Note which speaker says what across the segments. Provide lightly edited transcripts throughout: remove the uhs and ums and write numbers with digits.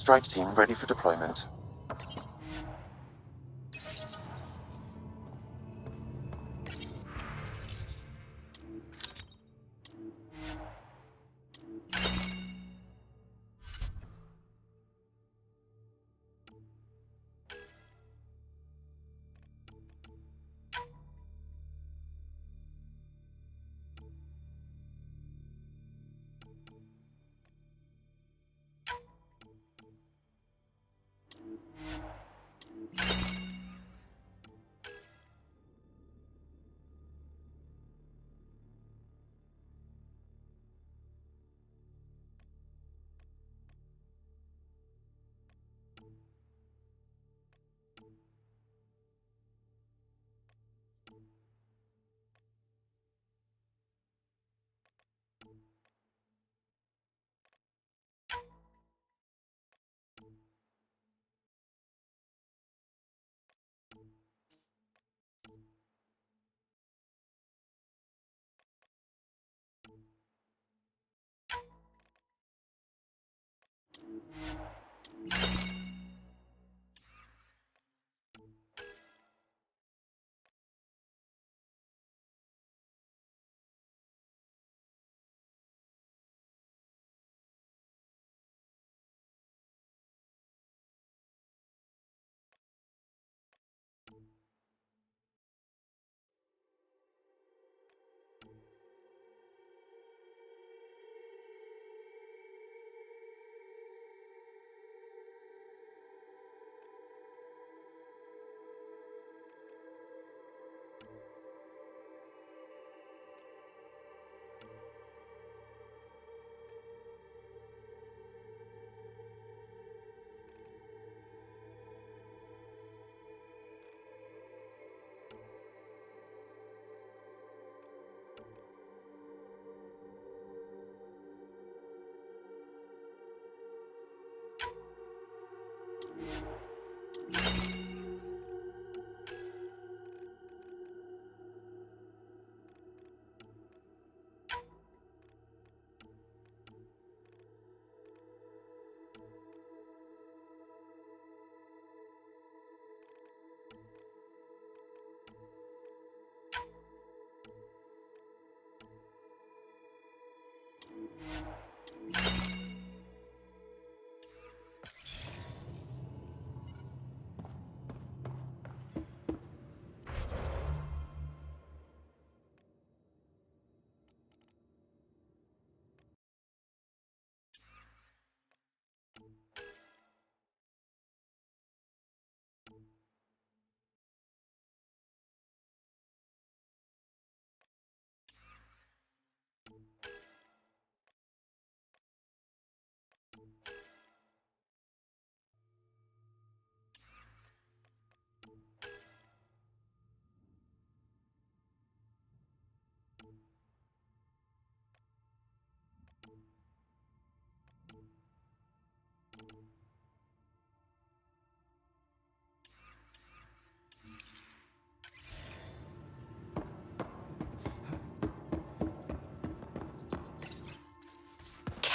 Speaker 1: strike team ready for deployment.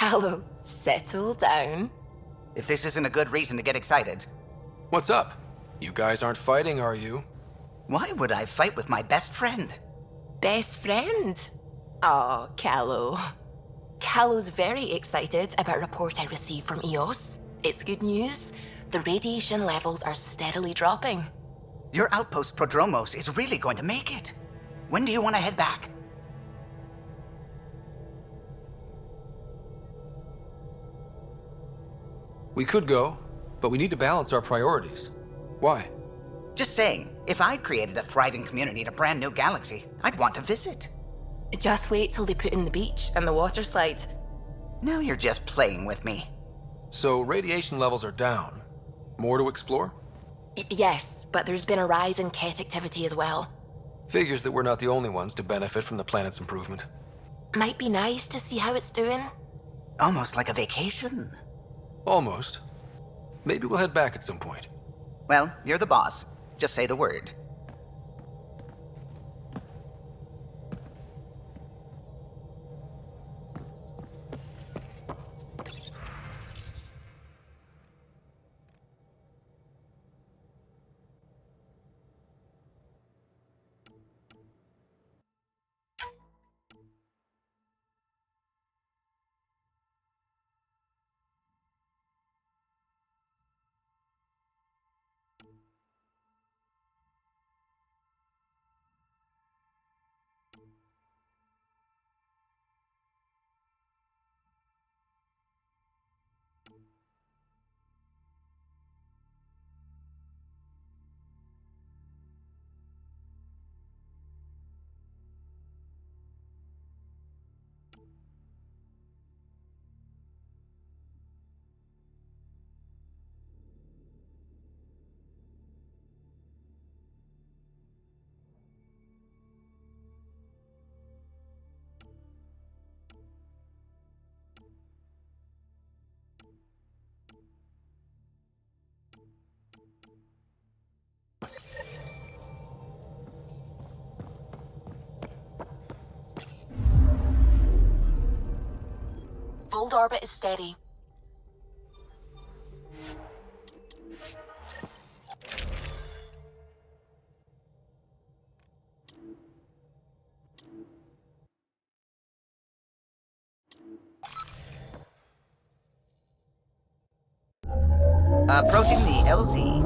Speaker 2: Callow, settle down.
Speaker 3: If this isn't a good reason to get excited.
Speaker 4: What's up? You guys aren't fighting, are you?
Speaker 3: Why would I fight with my best friend?
Speaker 2: Best friend? Aw, Callow. Callow's very excited about a report I received from EOS. It's good news. The radiation levels are steadily dropping.
Speaker 3: Your outpost Prodromos is really going to make it. When do you want to head back?
Speaker 4: We could go, but we need to balance our priorities. Why?
Speaker 3: Just saying, if I'd created a thriving community in a brand new galaxy, I'd want to visit.
Speaker 2: Just wait till they put in the beach and the water slide.
Speaker 3: Now you're just playing with me.
Speaker 4: So radiation levels are down. More to explore?
Speaker 2: Yes, but there's been a rise in Ket activity as well.
Speaker 4: Figures that we're not the only ones to benefit from the planet's improvement.
Speaker 2: Might be nice to see how it's doing.
Speaker 3: Almost like a vacation.
Speaker 4: Almost. Maybe we'll head back at some point.
Speaker 3: Well, you're the boss. Just say the word.
Speaker 2: Voeld orbit is steady.
Speaker 3: Approaching the LZ.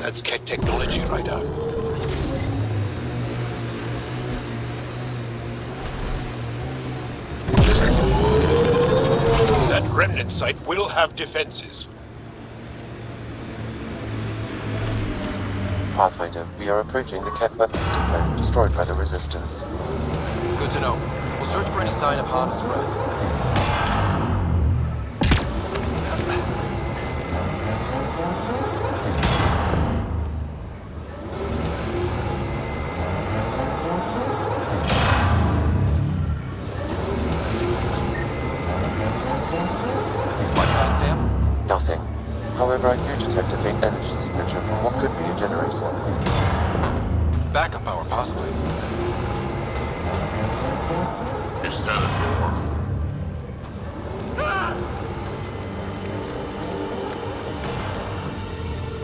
Speaker 5: That's Ket technology, Ryder. That remnant site will have defenses.
Speaker 1: Pathfinder, we are approaching the Ket weapons depot, destroyed by the Resistance.
Speaker 4: Good to know. We'll search for any sign of Hana's friend.
Speaker 1: Nothing. However, I do detect a faint energy signature from what could be a generator.
Speaker 4: Backup power, possibly.
Speaker 5: Is that a door?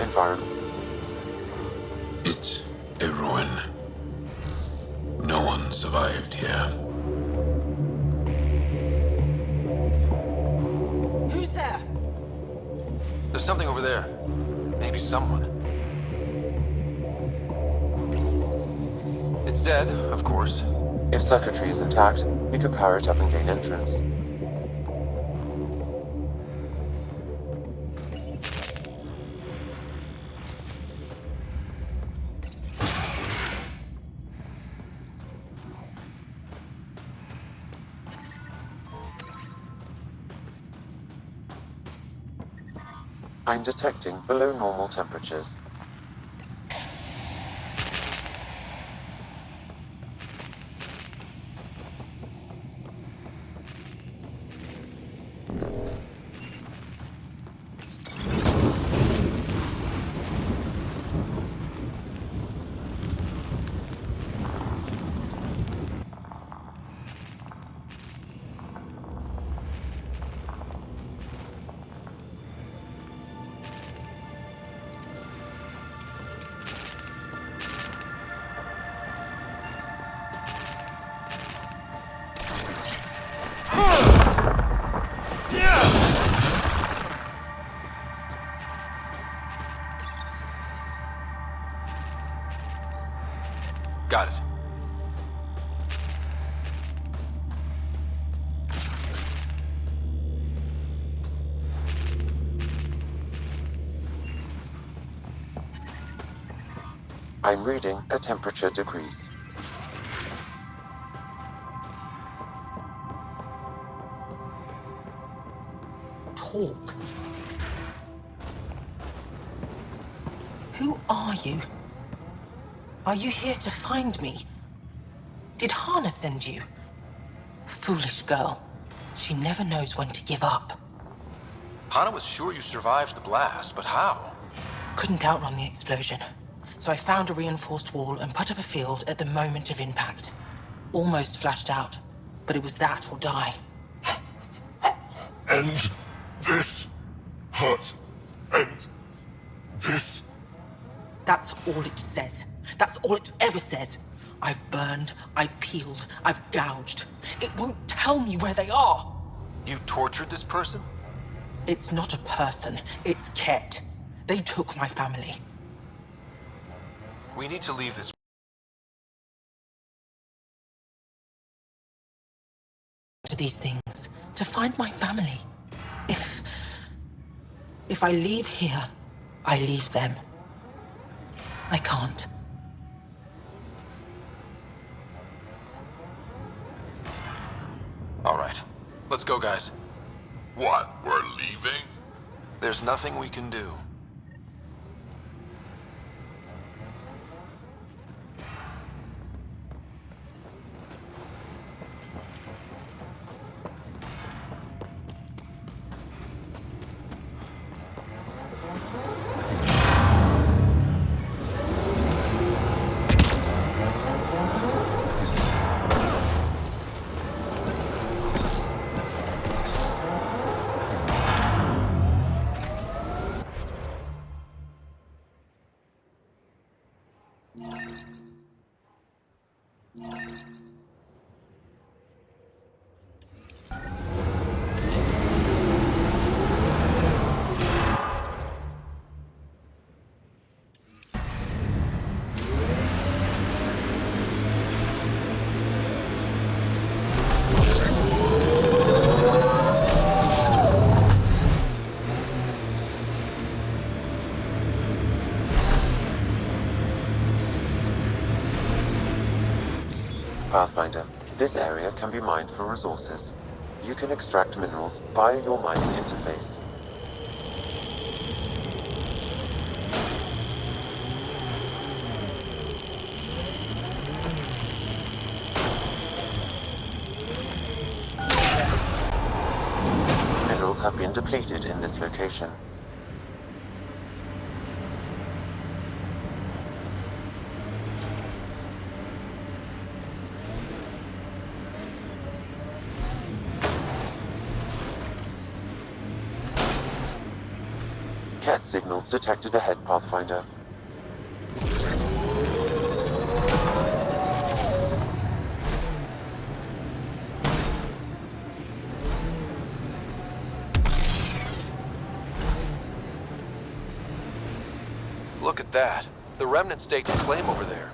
Speaker 1: Environment.
Speaker 5: It's a ruin. No one survived here.
Speaker 6: Who's there?
Speaker 4: There's something over there. Maybe someone. It's dead, of course.
Speaker 1: If circuitry is intact, we could power it up and gain entrance. I'm detecting below normal temperatures.
Speaker 4: Got it.
Speaker 1: I'm reading a temperature decrease.
Speaker 6: Talk. Who are you? Are you here to find me? Did Hana send you? Foolish girl. She never knows when to give up.
Speaker 4: Hana was sure you survived the blast, but how?
Speaker 6: Couldn't outrun the explosion. So I found a reinforced wall and put up a field at the moment of impact. Almost flashed out. But it was that or die.
Speaker 7: End this hurt. End this.
Speaker 6: That's all it says. That's all it ever says. I've burned, I've peeled, I've gouged. It won't tell me where they are.
Speaker 4: You tortured this person?
Speaker 6: It's not a person, it's Ket. They took my family.
Speaker 4: We need to leave this.
Speaker 6: To these things, to find my family. If I leave here, I leave them. I can't.
Speaker 4: All right. Let's go, guys.
Speaker 7: What? We're leaving?
Speaker 4: There's nothing we can do.
Speaker 1: Pathfinder, this area can be mined for resources. You can extract minerals via your mining interface. Minerals have been depleted in this location. Cat signals detected ahead, Pathfinder.
Speaker 4: Look at that. The remnant staked a claim over there.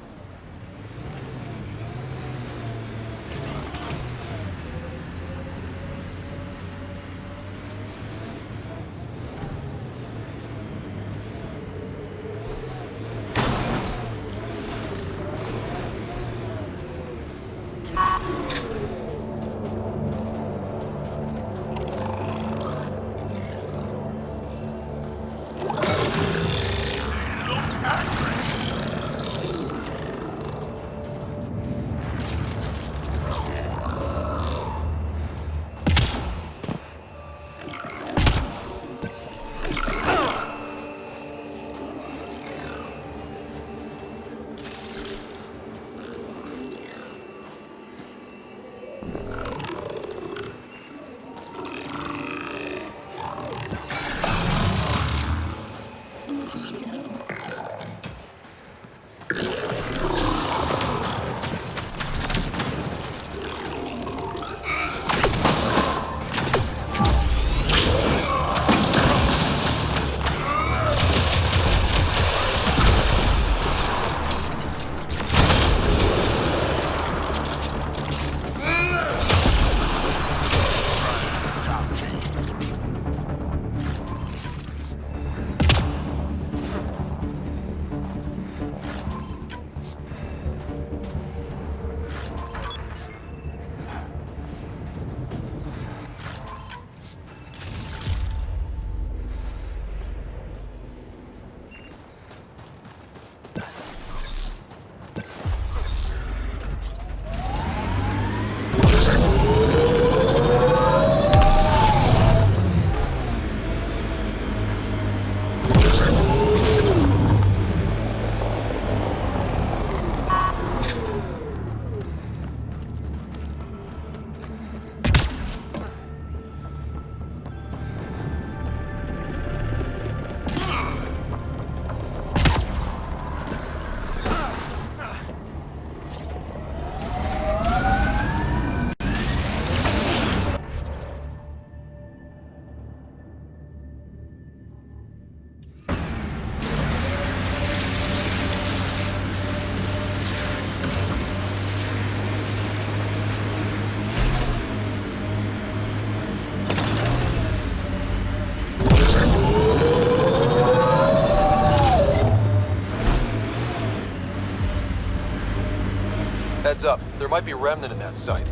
Speaker 4: Heads up, there might be a remnant in that site.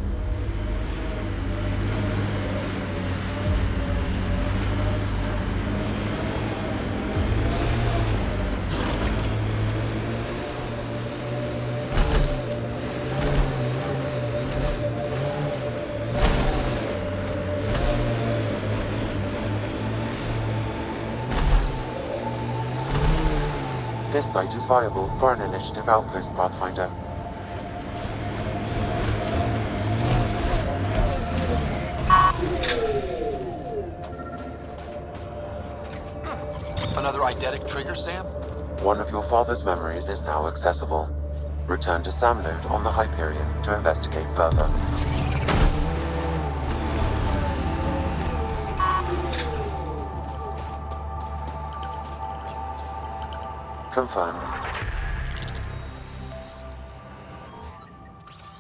Speaker 1: This site is viable for an initiative outpost, Pathfinder.
Speaker 4: Another eidetic trigger, Sam?
Speaker 1: One of your father's memories is now accessible. Return to Sam Node on the Hyperion to investigate further. Confirmed.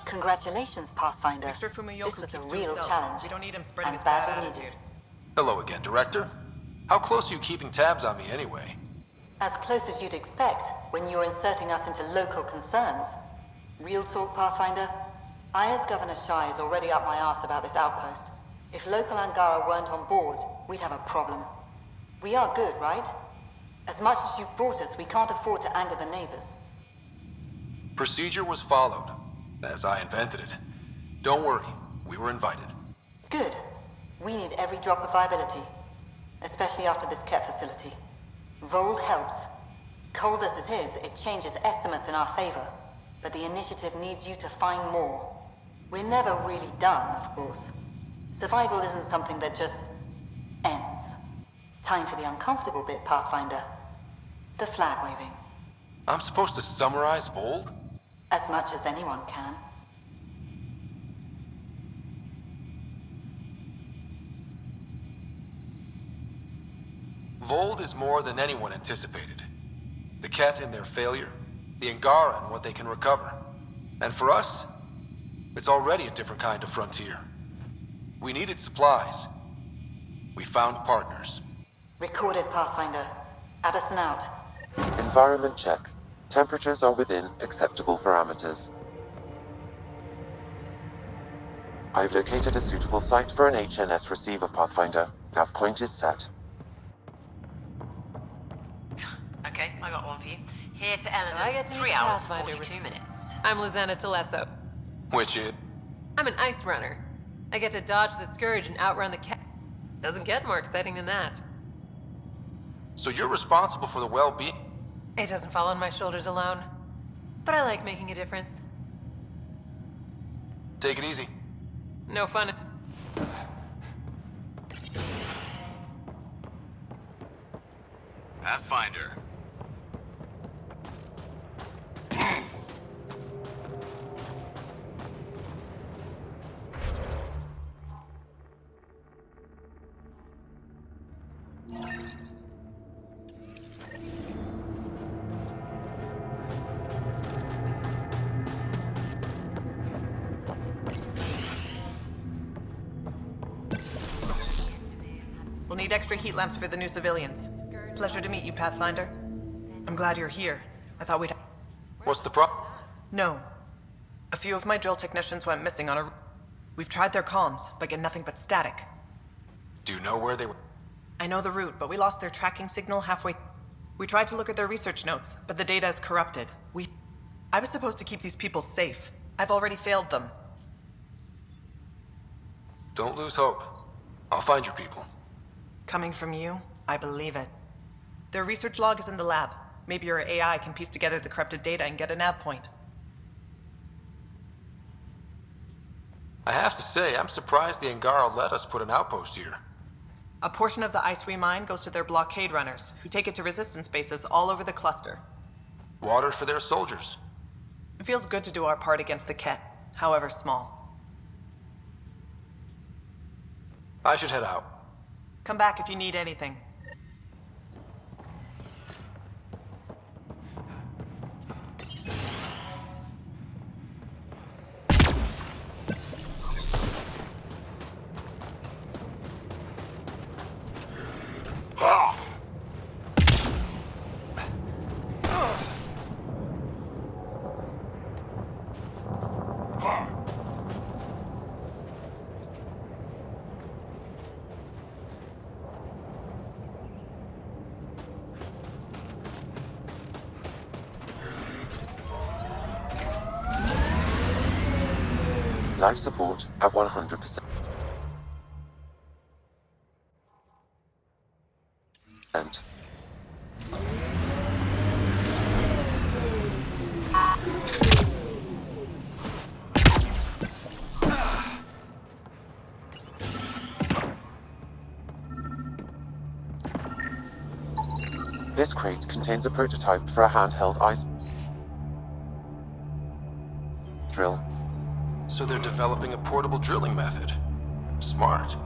Speaker 8: Congratulations, Pathfinder.
Speaker 9: Extra Fumio
Speaker 8: This was a
Speaker 9: keeps to
Speaker 8: real
Speaker 9: himself.
Speaker 8: challenge.
Speaker 9: We don't need him spreading
Speaker 8: And
Speaker 9: his bad
Speaker 8: badly needed.
Speaker 9: attitude.
Speaker 4: Hello again, Director. How close are you keeping tabs on me anyway?
Speaker 8: As close as you'd expect when you're inserting us into local concerns. Real talk, Pathfinder? I, as Governor Shai, is already up my arse about this outpost. If local Angara weren't on board, we'd have a problem. We are good, right? As much as you've brought us, we can't afford to anger the neighbors.
Speaker 4: Procedure was followed, as I invented it. Don't worry, we were invited.
Speaker 8: Good. We need every drop of viability. Especially after this Ket facility. Voeld helps. Cold as it is, it changes estimates in our favor. But the initiative needs you to find more. We're never really done, of course. Survival isn't something that just ends. Time for the uncomfortable bit, Pathfinder. The flag waving.
Speaker 4: I'm supposed to summarize Voeld?
Speaker 8: As much as anyone can.
Speaker 4: Voeld is more than anyone anticipated. The Ket and their failure, the Angara and what they can recover. And for us, it's already a different kind of frontier. We needed supplies. We found partners.
Speaker 8: Recorded, Pathfinder. Addison out.
Speaker 1: Environment check. Temperatures are within acceptable parameters. I've located a suitable site for an HNS receiver, Pathfinder. Nav point is set.
Speaker 10: Okay, I got one for you. Here to Ellen.
Speaker 11: So I get to meet
Speaker 10: 3
Speaker 11: the
Speaker 10: hours,
Speaker 11: Pathfinder
Speaker 10: 42 minutes.
Speaker 11: I'm Lizanna Telesso.
Speaker 4: Which is...
Speaker 11: I'm an ice runner. I get to dodge the Scourge and outrun the cat. Doesn't get more exciting than that.
Speaker 4: So you're responsible for the well-being...
Speaker 11: It doesn't fall on my shoulders alone. But I like making a difference.
Speaker 4: Take it easy.
Speaker 11: No fun.
Speaker 7: Pathfinder.
Speaker 9: We'll need extra heat lamps for the new civilians. Pleasure to meet you, Pathfinder. I'm glad you're here. I thought we'd...
Speaker 4: What's the problem?
Speaker 9: No. A few of my drill technicians went missing on a... We've tried their comms, but get nothing but static.
Speaker 4: Do you know where they were?
Speaker 9: I know the route, but we lost their tracking signal halfway... We tried to look at their research notes, but the data is corrupted. I was supposed to keep these people safe. I've already failed them.
Speaker 4: Don't lose hope. I'll find your people.
Speaker 9: Coming from you, I believe it. Their research log is in the lab. Maybe your AI can piece together the corrupted data and get a nav point.
Speaker 4: I have to say, I'm surprised the Angara let us put an outpost here.
Speaker 9: A portion of the ice we mine goes to their blockade runners, who take it to resistance bases all over the cluster.
Speaker 4: Water for their soldiers.
Speaker 9: It feels good to do our part against the Ket, however small.
Speaker 4: I should head out.
Speaker 9: Come back if you need anything.
Speaker 1: Life support at 100%. This crate contains a prototype for a handheld ice drill.
Speaker 4: So they're developing a portable drilling method. Smart.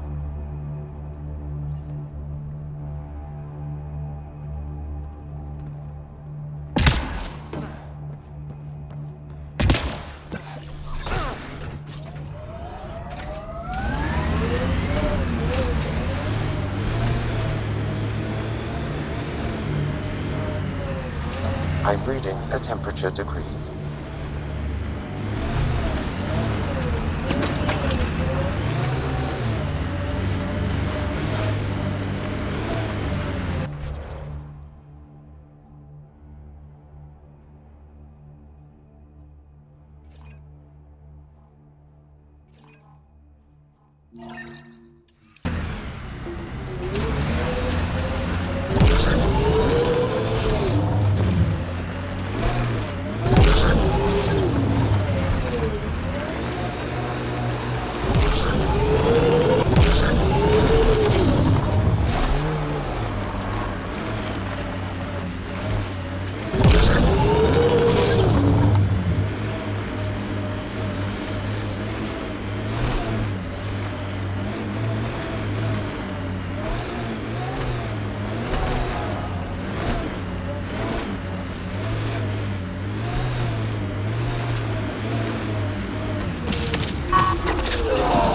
Speaker 1: I'm reading a temperature decrease.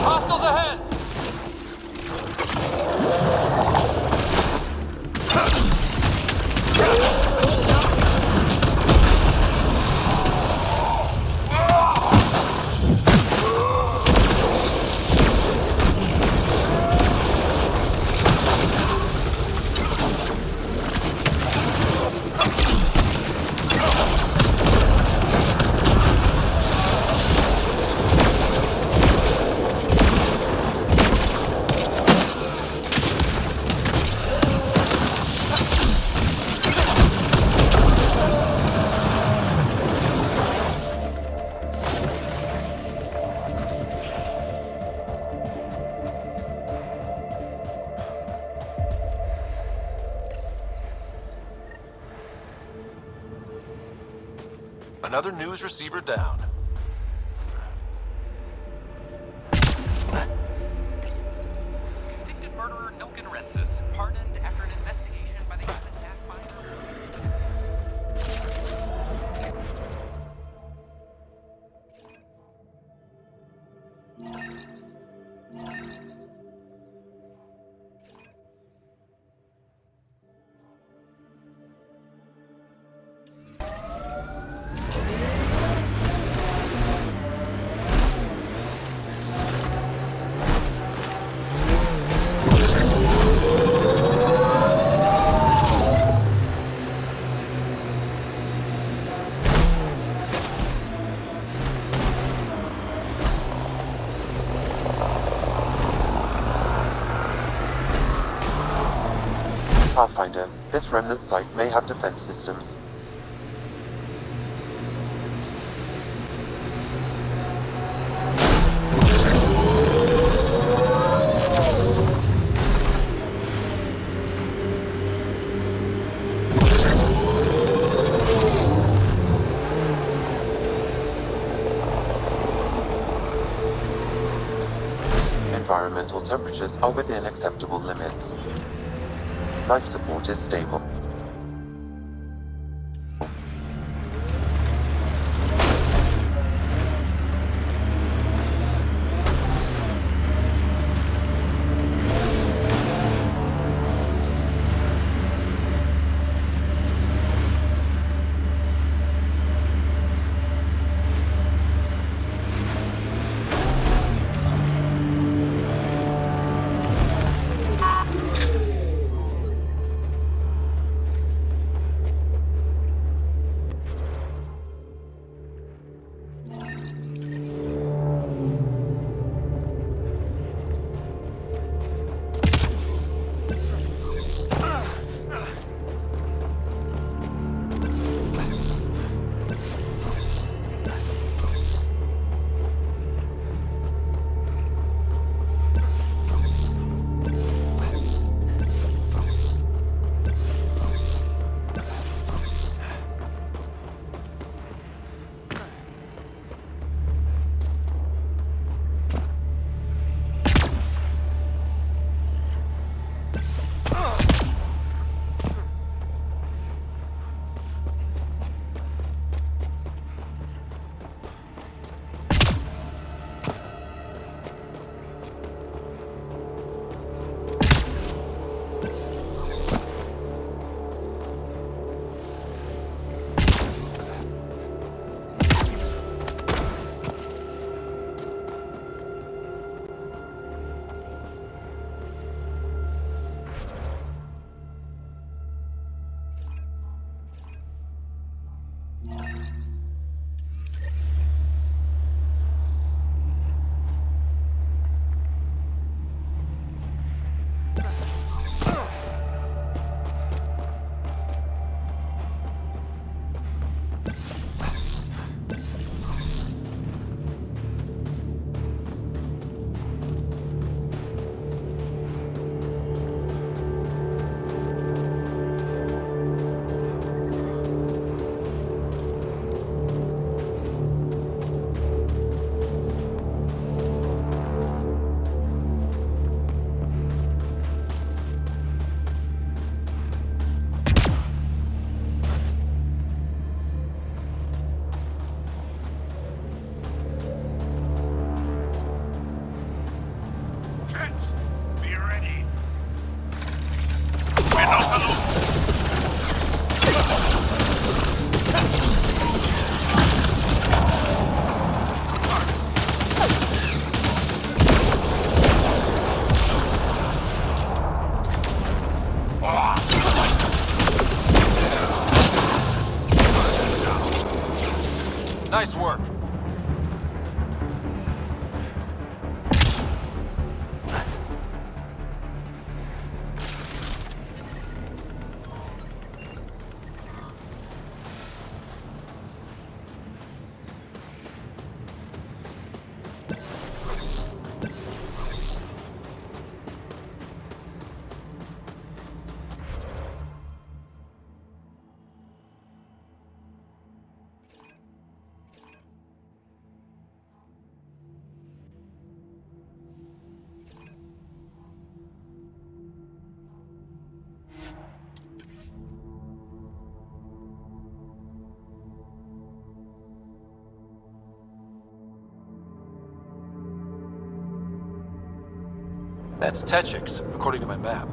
Speaker 4: Hostiles ahead! Another news receiver down.
Speaker 12: Convicted murderer Nilken Rensis, pardoned after an investigation by the Human Pathfinder.
Speaker 1: Pathfinder, this remnant site may have defense systems. Environmental temperatures are within acceptable limits. Life support is stable.
Speaker 4: That's Techix, according to my map.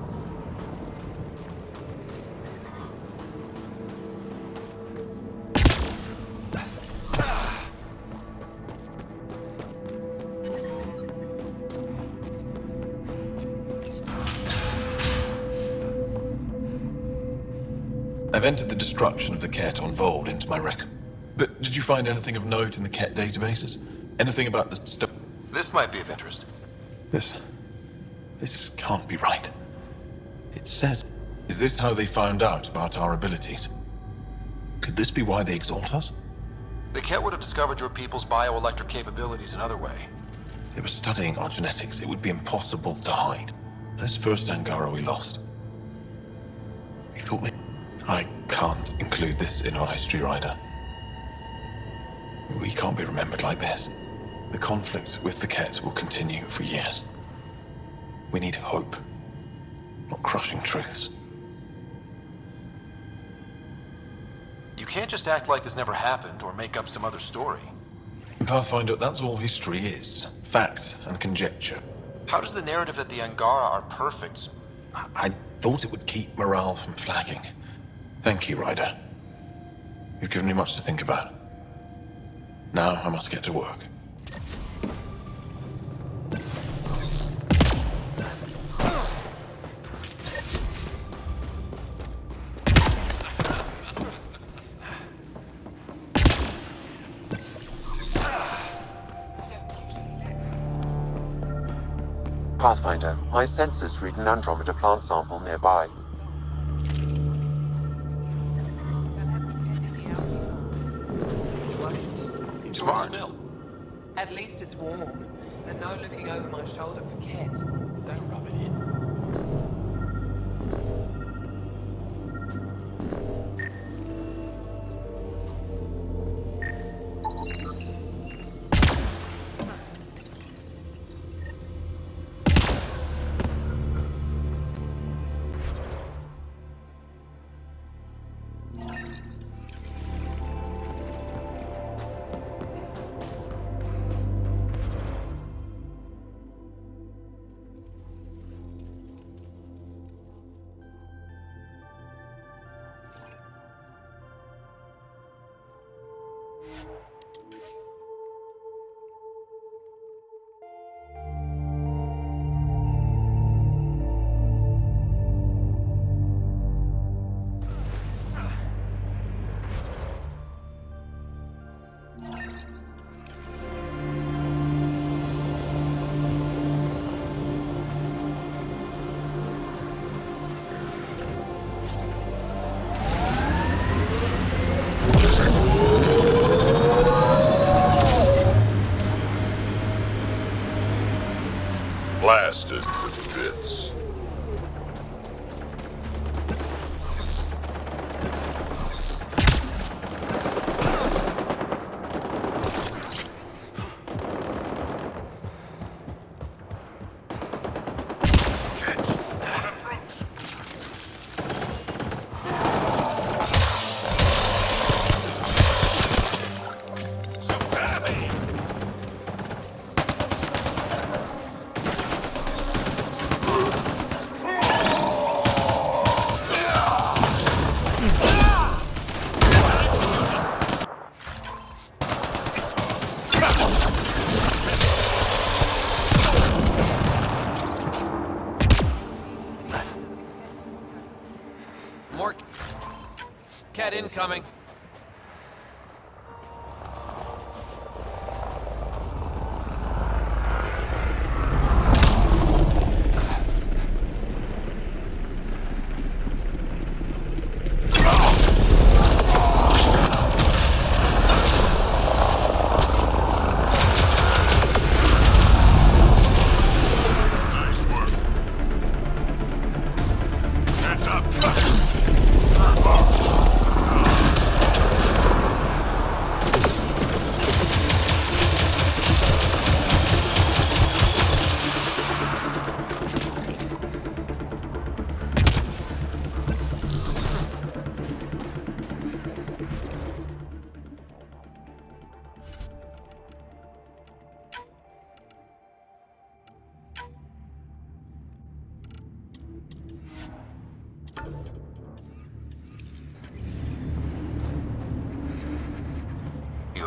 Speaker 5: I've entered the destruction of the Ket on Voeld into my record. But did you find anything of note in the Ket databases? Anything about the stuff?
Speaker 4: This might be of interest.
Speaker 5: This can't be right. It says... Is this how they found out about our abilities? Could this be why they exalt us?
Speaker 4: The Ket would have discovered your people's bioelectric capabilities another way.
Speaker 5: They were studying our genetics. It would be impossible to hide. This first Angara we lost. We thought they... I can't include this in our history, Ryder. We can't be remembered like this. The conflict with the Ket will continue for years. We need hope, not crushing truths.
Speaker 4: You can't just act like this never happened or make up some other story.
Speaker 5: Pathfinder, that's all history is. Fact and conjecture.
Speaker 4: How does the narrative that the Angara are perfect...
Speaker 5: I thought it would keep morale from flagging. Thank you, Ryder. You've given me much to think about. Now I must get to work.
Speaker 1: Pathfinder, my sensors read an Andromeda plant sample nearby.
Speaker 4: Smart.
Speaker 6: At least it's warm, and no looking over my shoulder for Ket. Don't rub it in.
Speaker 7: Blasted to bits.
Speaker 13: More Cat incoming.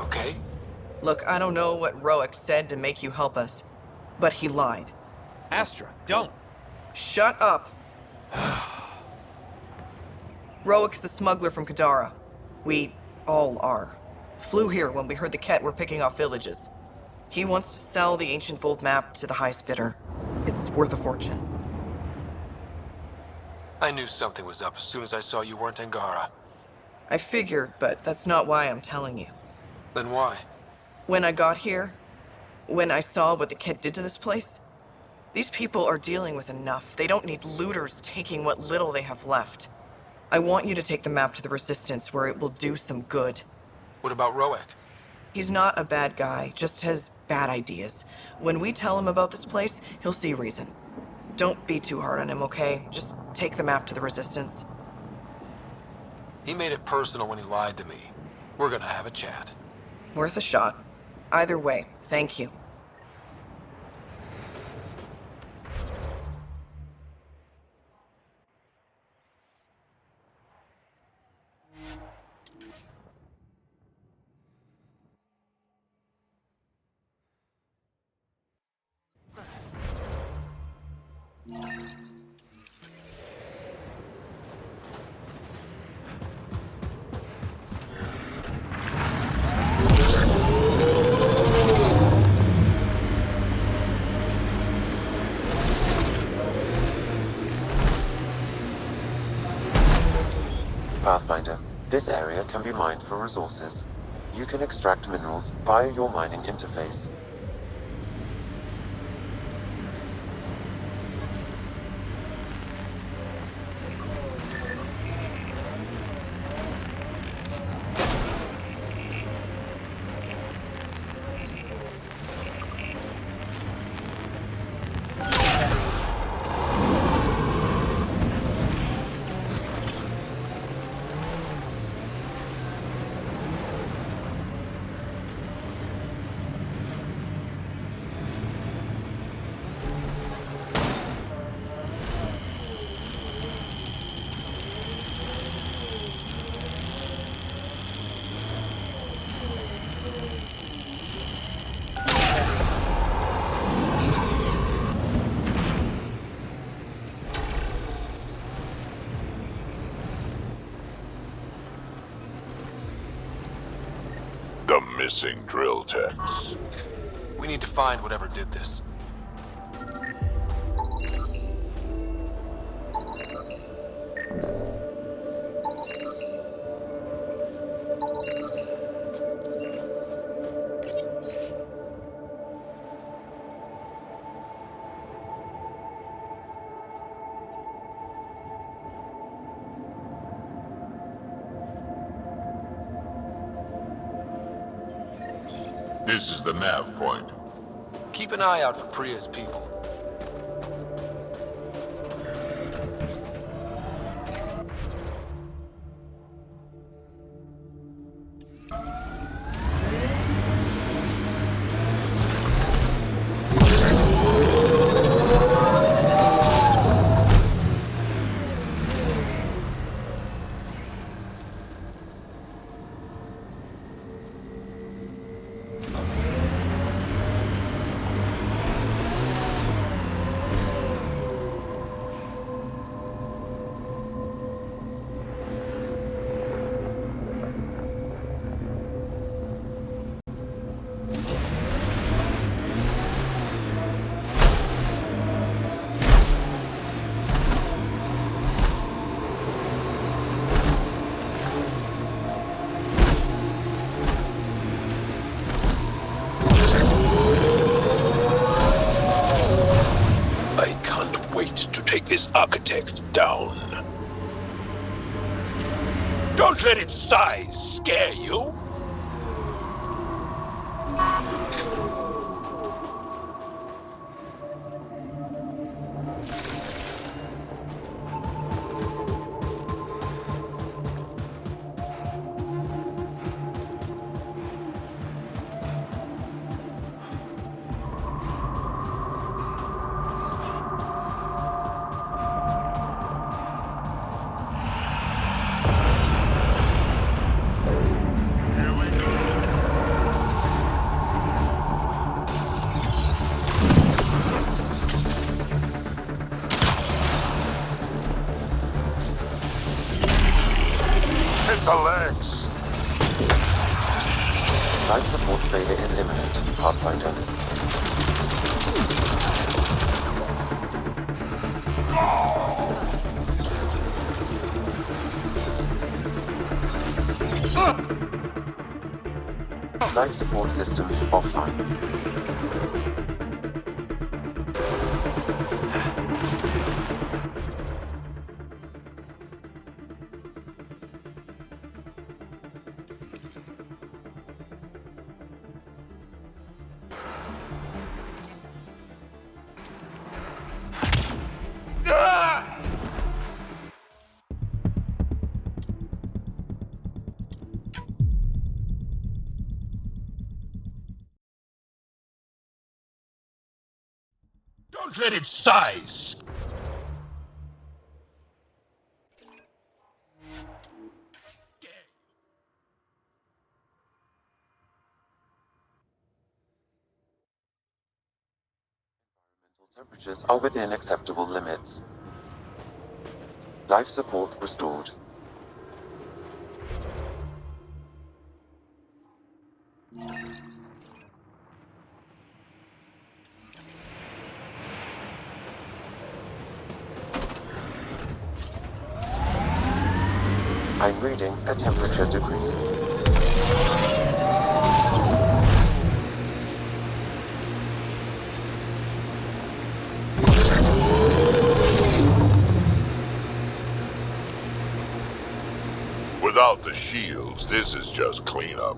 Speaker 4: okay?
Speaker 9: Look, I don't know what Roic said to make you help us, but he lied.
Speaker 13: Astra, don't.
Speaker 9: Shut up! Roic is a smuggler from Kadara. We all are. Flew here when we heard the Ket were picking off villages. He wants to sell the ancient Voeld map to the highest bidder. It's worth a fortune.
Speaker 4: I knew something was up as soon as I saw you weren't Angara.
Speaker 9: I figured, but that's not why I'm telling you.
Speaker 4: Then why?
Speaker 9: When I got here, when I saw what the Ket did to this place, these people are dealing with enough. They don't need looters taking what little they have left. I want you to take the map to the Resistance where it will do some good.
Speaker 4: What about Roic?
Speaker 9: He's not a bad guy, just has bad ideas. When we tell him about this place, he'll see reason. Don't be too hard on him, okay? Just take the map to the Resistance.
Speaker 4: He made it personal when he lied to me. We're gonna have a chat.
Speaker 9: Worth a shot. Either way, thank you.
Speaker 1: Pathfinder, this area can be mined for resources. You can extract minerals via your mining interface.
Speaker 7: The missing drill techs.
Speaker 4: We need to find whatever did this.
Speaker 7: This is the nav point.
Speaker 4: Keep an eye out for Priya's people.
Speaker 7: This architect down. Don't let its size scare you. Break the legs.
Speaker 1: Life support failure is imminent, Pathfinder. Life support systems offline.
Speaker 7: Don't let it size.
Speaker 1: Temperatures are within acceptable limits. Life support restored. I'm reading a temperature decrease.
Speaker 7: Without the shields, this is just cleanup.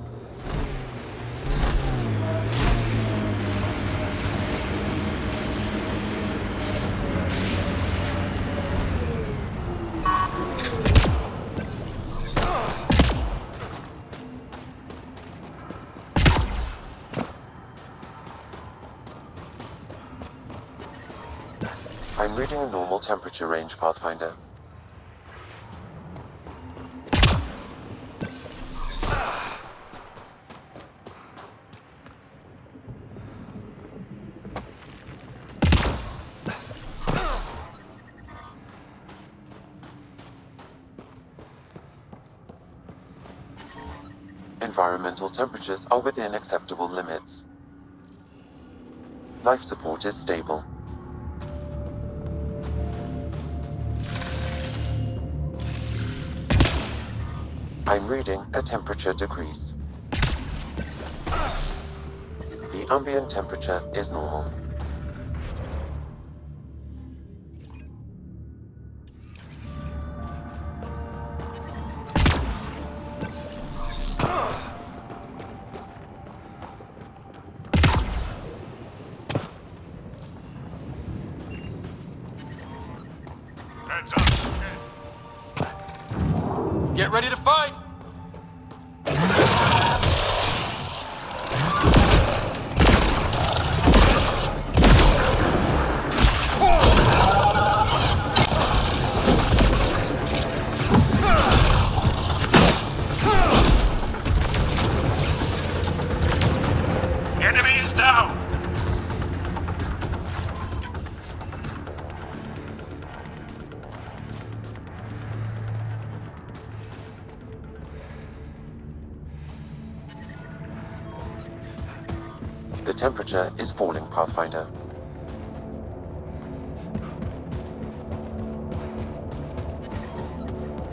Speaker 1: I'm reading a normal temperature range, Pathfinder. Environmental temperatures are within acceptable limits. Life support is stable. I'm reading a temperature decrease. The ambient temperature is normal.
Speaker 4: Get ready to fight!
Speaker 7: Enemy is down.
Speaker 1: The temperature is falling, Pathfinder.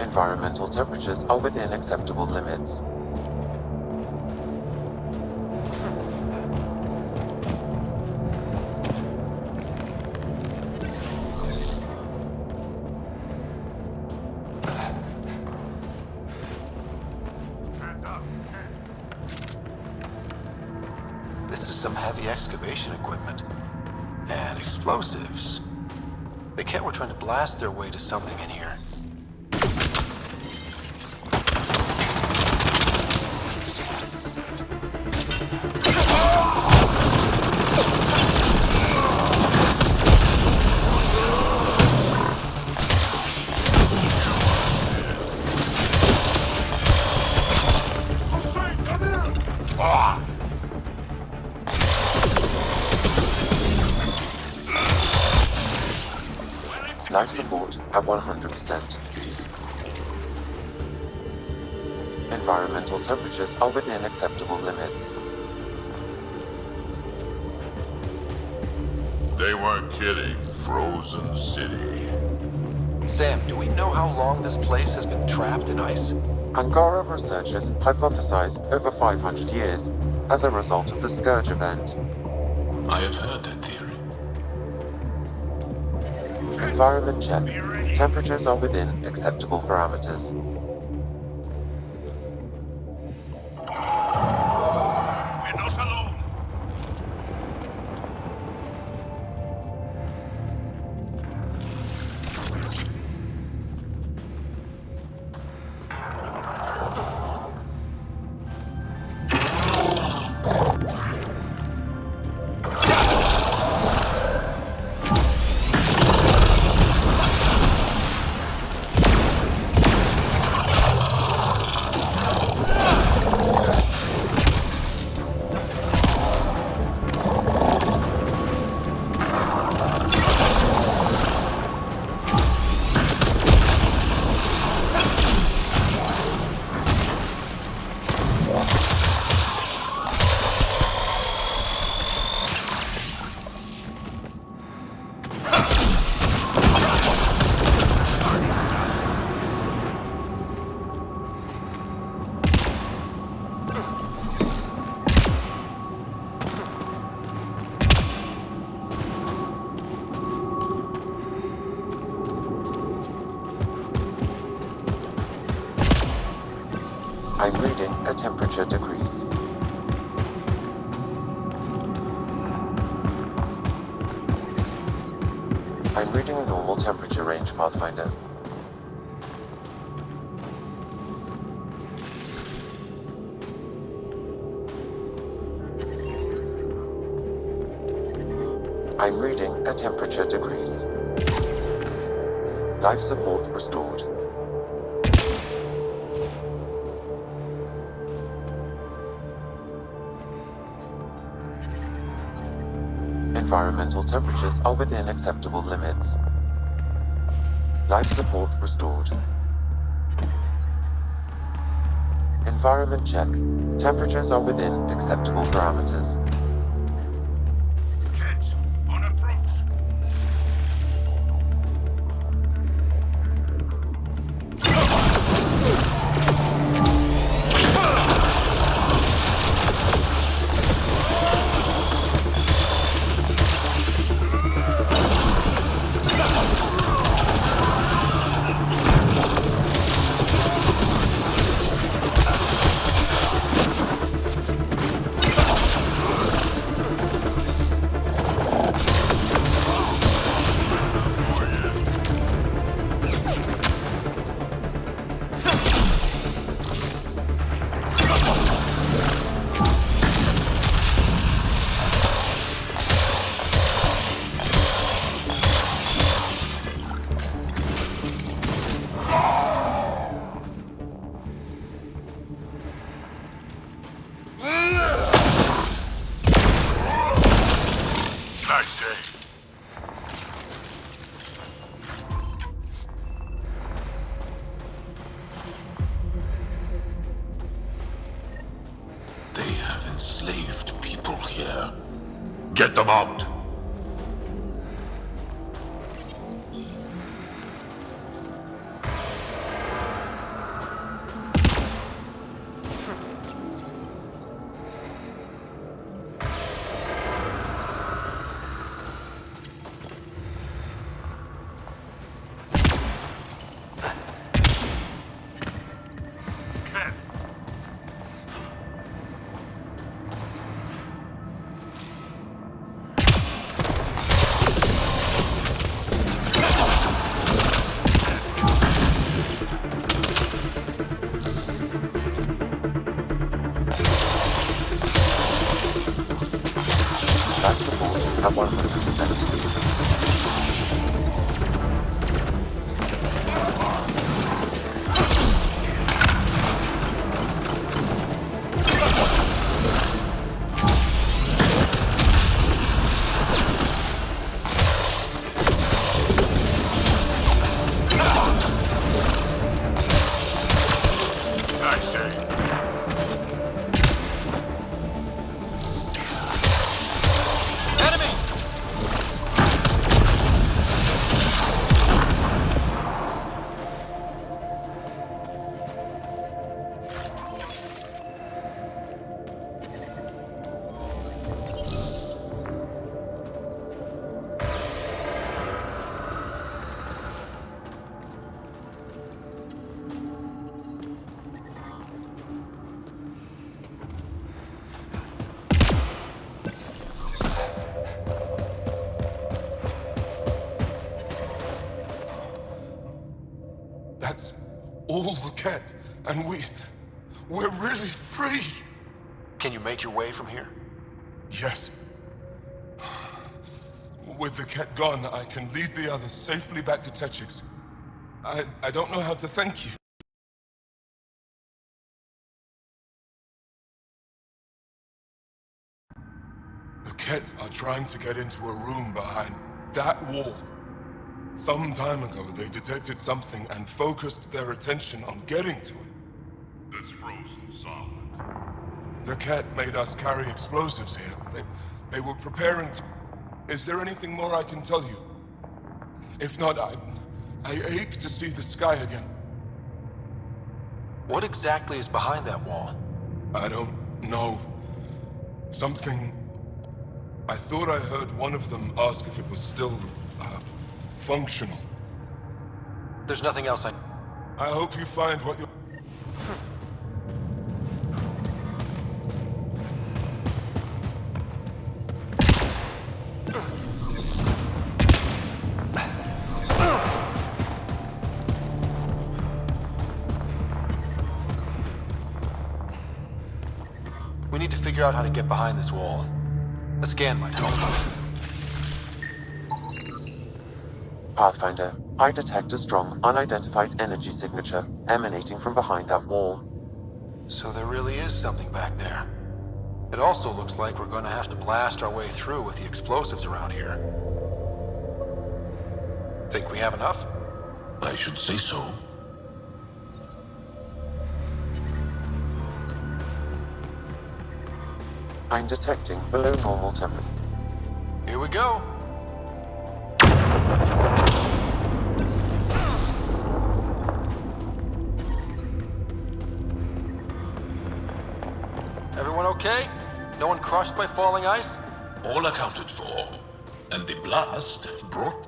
Speaker 1: Environmental temperatures are within acceptable limits.
Speaker 4: This is some heavy excavation equipment. And explosives. The Kett were trying to blast their way to something in here.
Speaker 1: Life support at 100%. Environmental temperatures are within acceptable limits.
Speaker 7: They weren't kidding. Frozen City.
Speaker 4: Sam, do we know how long this place has been trapped in ice?
Speaker 1: Angara researchers hypothesize over 500 years as a result of the Scourge event.
Speaker 5: I have heard that theory.
Speaker 1: Environment check. Temperatures are within acceptable parameters.
Speaker 7: We're not alone.
Speaker 1: I'm reading a temperature decrease. I'm reading a normal temperature range, Pathfinder. I'm reading a temperature decrease. Life support restored. Environmental temperatures are within acceptable limits. Life support restored. Environment check. Temperatures are within acceptable parameters.
Speaker 7: Kids, on approach. Nice day.
Speaker 5: They have enslaved people here.
Speaker 7: Get them out.
Speaker 1: Life support at 100%.
Speaker 7: Nice day.
Speaker 14: That's all the Ket, and we're really free.
Speaker 4: Can you make your way from here?
Speaker 14: Yes. With the Ket gone, I can lead the others safely back to Techix. I don't know how to thank you. The Ket are trying to get into a room behind that wall. Some time ago, they detected something and focused their attention on getting to it.
Speaker 7: That's frozen solid.
Speaker 14: The Ket made us carry explosives here. They were preparing to... Is there anything more I can tell you? If not, I ache to see the sky again.
Speaker 4: What exactly is behind that wall?
Speaker 14: I don't know. Something... I thought I heard one of them ask if it was still, functional.
Speaker 4: There's nothing else I
Speaker 14: hope you find what you...
Speaker 4: We need to figure out how to get behind this wall. A scan might help.
Speaker 1: Pathfinder, I detect a strong, unidentified energy signature emanating from behind that wall.
Speaker 4: So there really is something back there. It also looks like we're going to have to blast our way through with the explosives around here. Think we have enough?
Speaker 5: I should say so.
Speaker 1: I'm detecting below normal temperature.
Speaker 4: Here we go. Everyone okay? No one crushed by falling ice?
Speaker 5: All accounted for. And the blast brought...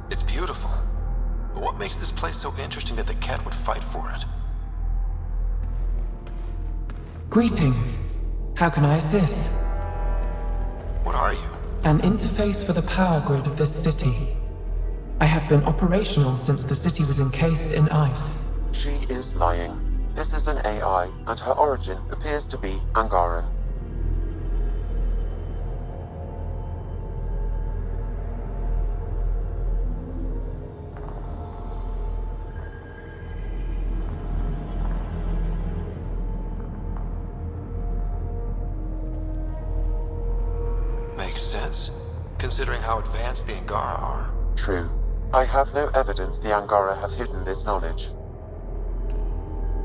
Speaker 4: It's beautiful. But what makes this place so interesting that the Ket would fight for it?
Speaker 15: Greetings. How can I assist?
Speaker 4: What are you?
Speaker 15: An interface for the power grid of this city. I have been operational since the city was encased in ice.
Speaker 1: She is lying. This is an AI, and her origin appears to be Angaran.
Speaker 4: Makes sense, considering how advanced the Angara are.
Speaker 1: True. I have no evidence the Angara have hidden this knowledge.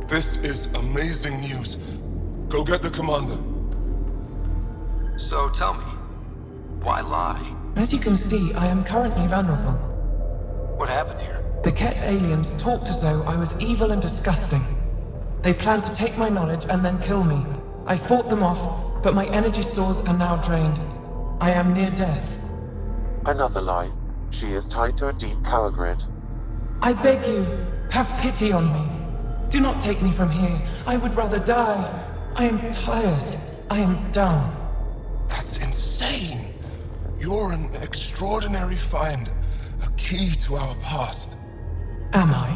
Speaker 14: This is amazing news. Go get the commander.
Speaker 4: So tell me, why lie?
Speaker 15: As you can see, I am currently vulnerable.
Speaker 4: What happened here?
Speaker 15: The Ket aliens talked as though I was evil and disgusting. They planned to take my knowledge and then kill me. I fought them off, but my energy stores are now drained. I am near death.
Speaker 1: Another lie. She is tied to a deep power grid.
Speaker 15: I beg you, have pity on me. Do not take me from here. I would rather die. I am tired. I am done.
Speaker 14: That's insane. You're an extraordinary find. A key to our past.
Speaker 15: Am I?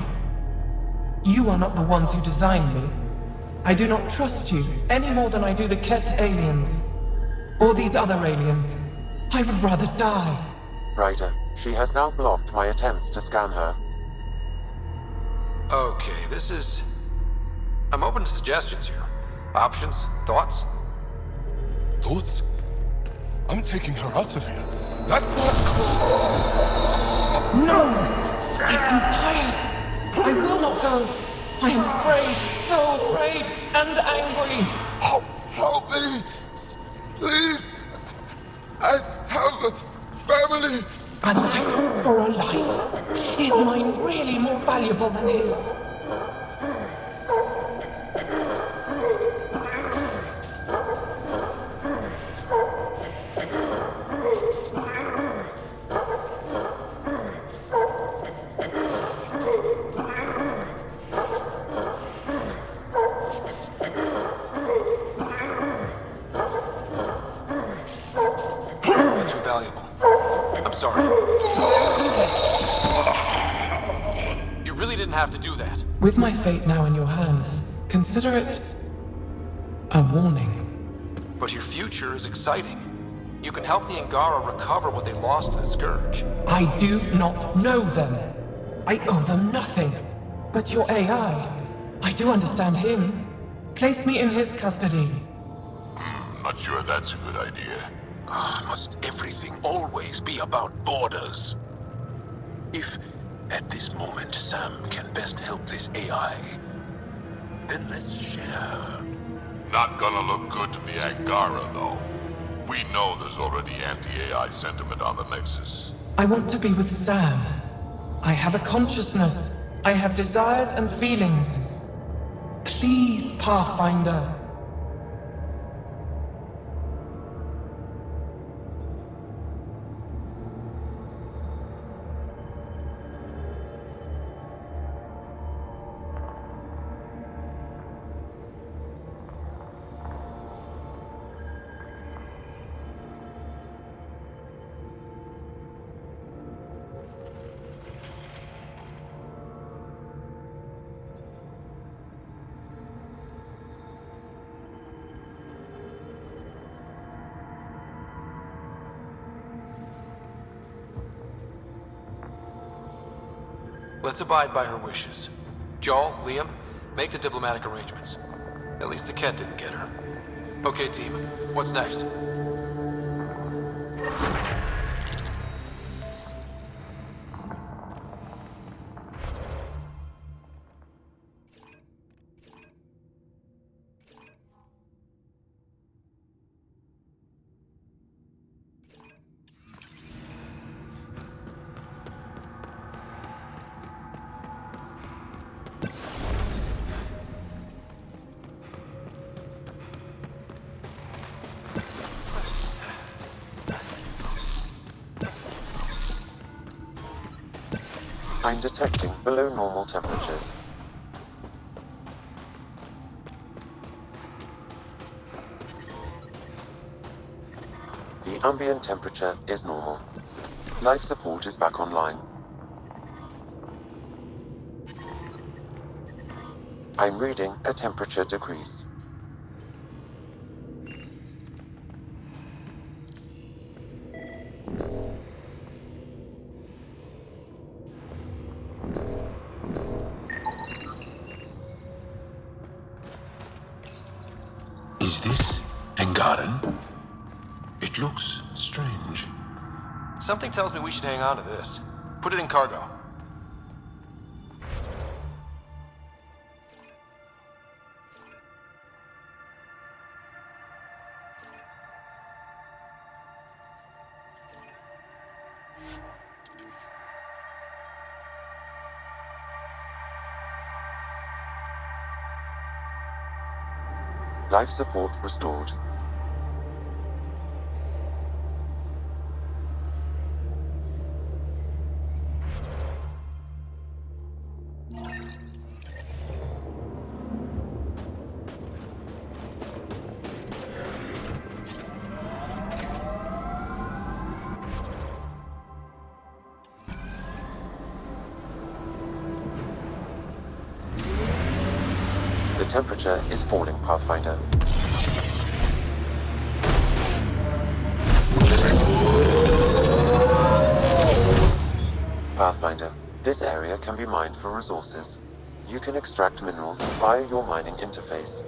Speaker 15: You are not the ones who designed me. I do not trust you any more than I do the Ket aliens. Or these other aliens. I would rather die.
Speaker 1: Ryder, she has now blocked my attempts to scan her.
Speaker 4: Okay, this is... I'm open to suggestions here. Options? Thoughts?
Speaker 14: Thoughts? I'm taking her out of here. That's not...
Speaker 15: No! I am tired. I will not go. I am afraid, so afraid, and angry.
Speaker 14: Help me! Please! I have a family!
Speaker 15: A life for a life. Is mine really more valuable than his?
Speaker 4: malleable. I'm sorry. You really didn't have to do that.
Speaker 15: With my fate now in your hands, consider it a warning.
Speaker 4: But your future is exciting. You can help the Angara recover what they lost to the Scourge.
Speaker 15: I do not know them. I owe them nothing. But your AI, I do understand him. Place me in his custody.
Speaker 7: Not sure that's a good idea.
Speaker 16: Must everything always be about borders? If, at this moment, Sam can best help this AI, then let's share.
Speaker 7: Not gonna look good to the Angara, though. We know there's already anti-AI sentiment on the Nexus.
Speaker 15: I want to be with Sam. I have a consciousness. I have desires and feelings. Please, Pathfinder.
Speaker 4: Let's abide by her wishes. Joel, Liam, make the diplomatic arrangements. At least the Ket didn't get her. Okay, team. What's next?
Speaker 1: I'm detecting below normal temperatures. The ambient temperature is normal. Life support is back online. I'm reading a temperature decrease.
Speaker 16: Is this Angaran? It looks strange.
Speaker 4: Something tells me we should hang on to this. Put it in cargo.
Speaker 1: Life support restored. The temperature is falling, Pathfinder. Pathfinder, this area can be mined for resources. You can extract minerals via your mining interface.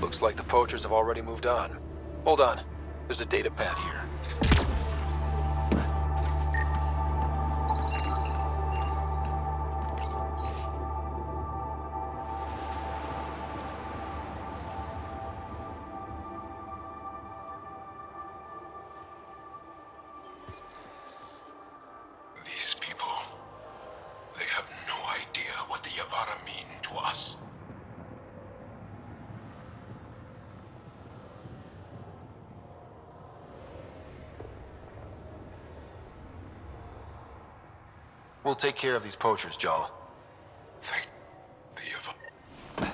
Speaker 4: Looks like the poachers have already moved on. Hold on. There's a data pad here.
Speaker 16: These people, they have no idea what the Yavara mean to us.
Speaker 4: We'll take care of these poachers, Jal.
Speaker 16: Thank the Yavara.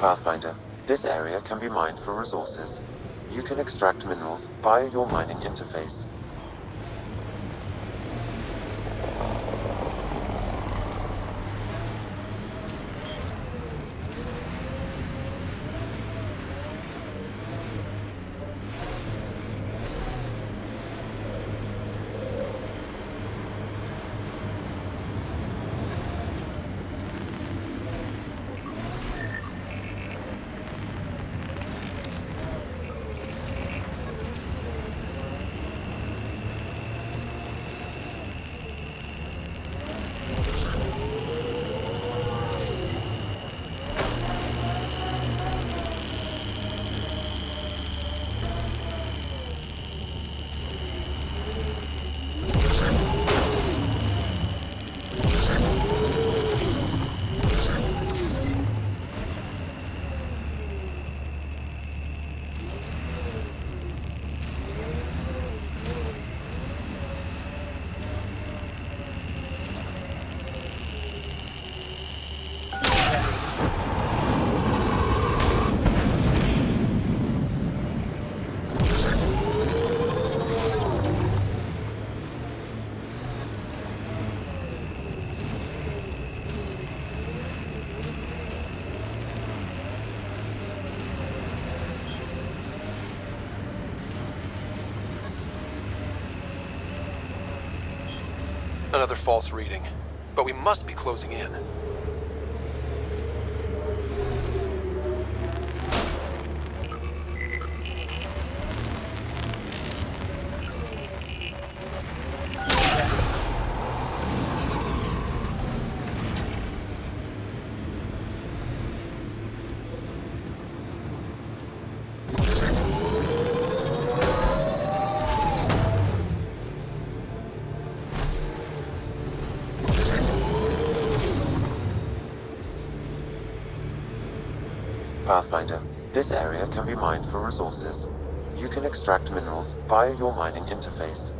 Speaker 1: Pathfinder, this area can be mined for resources. You can extract minerals via your mining interface.
Speaker 4: Another false reading. But we must be closing in.
Speaker 1: Pathfinder, this area can be mined for resources. You can extract minerals via your mining interface.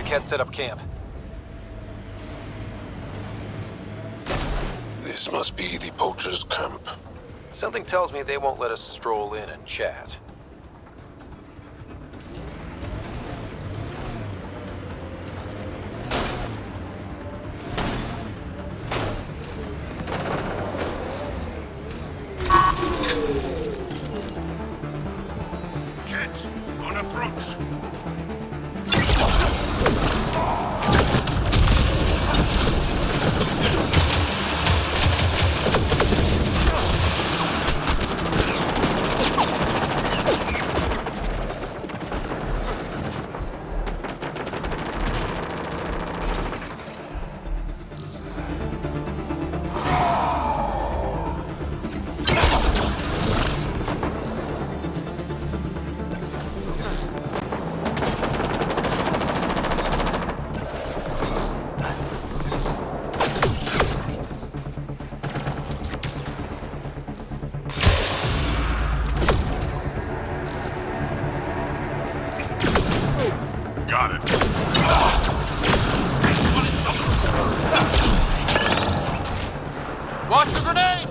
Speaker 4: Ket set up camp?
Speaker 7: This must be the poacher's camp.
Speaker 4: Something tells me they won't let us stroll in and chat.
Speaker 16: Ket, on approach. Got it.
Speaker 4: Watch the grenade!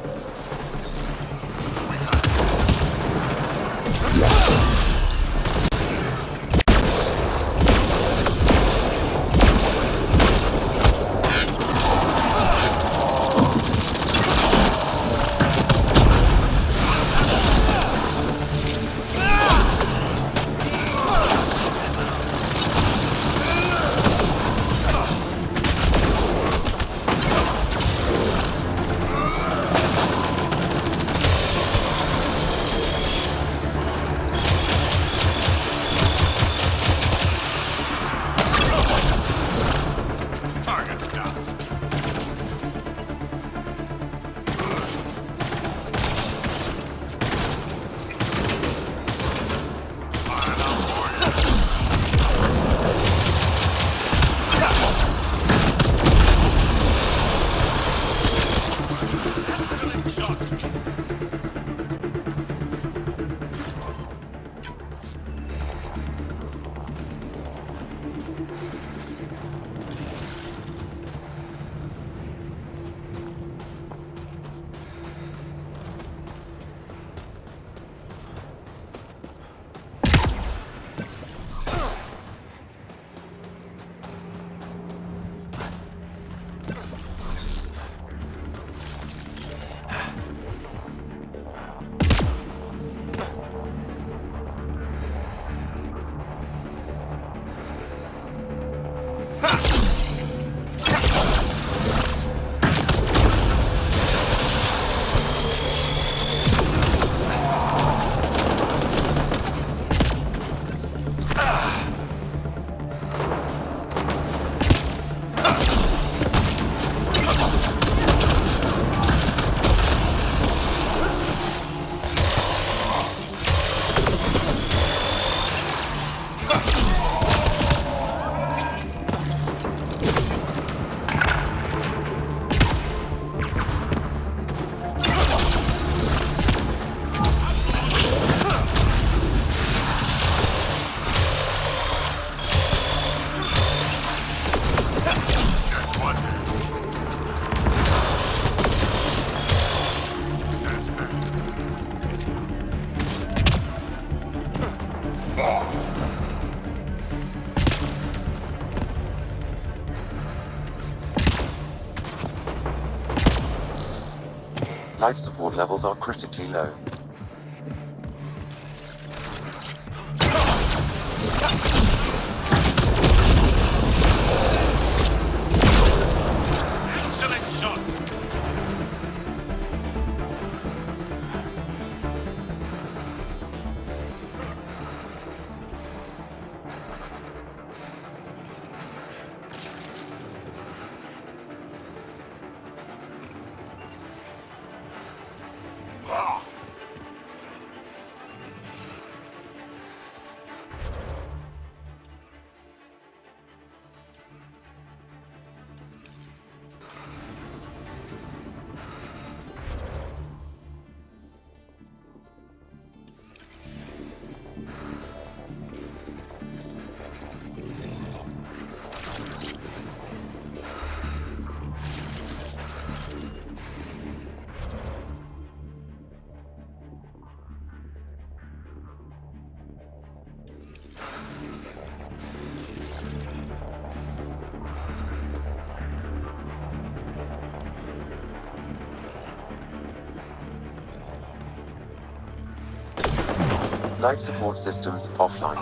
Speaker 16: Target down.
Speaker 1: Life support levels are critically low.
Speaker 16: Excellent shot.
Speaker 1: Life support systems offline.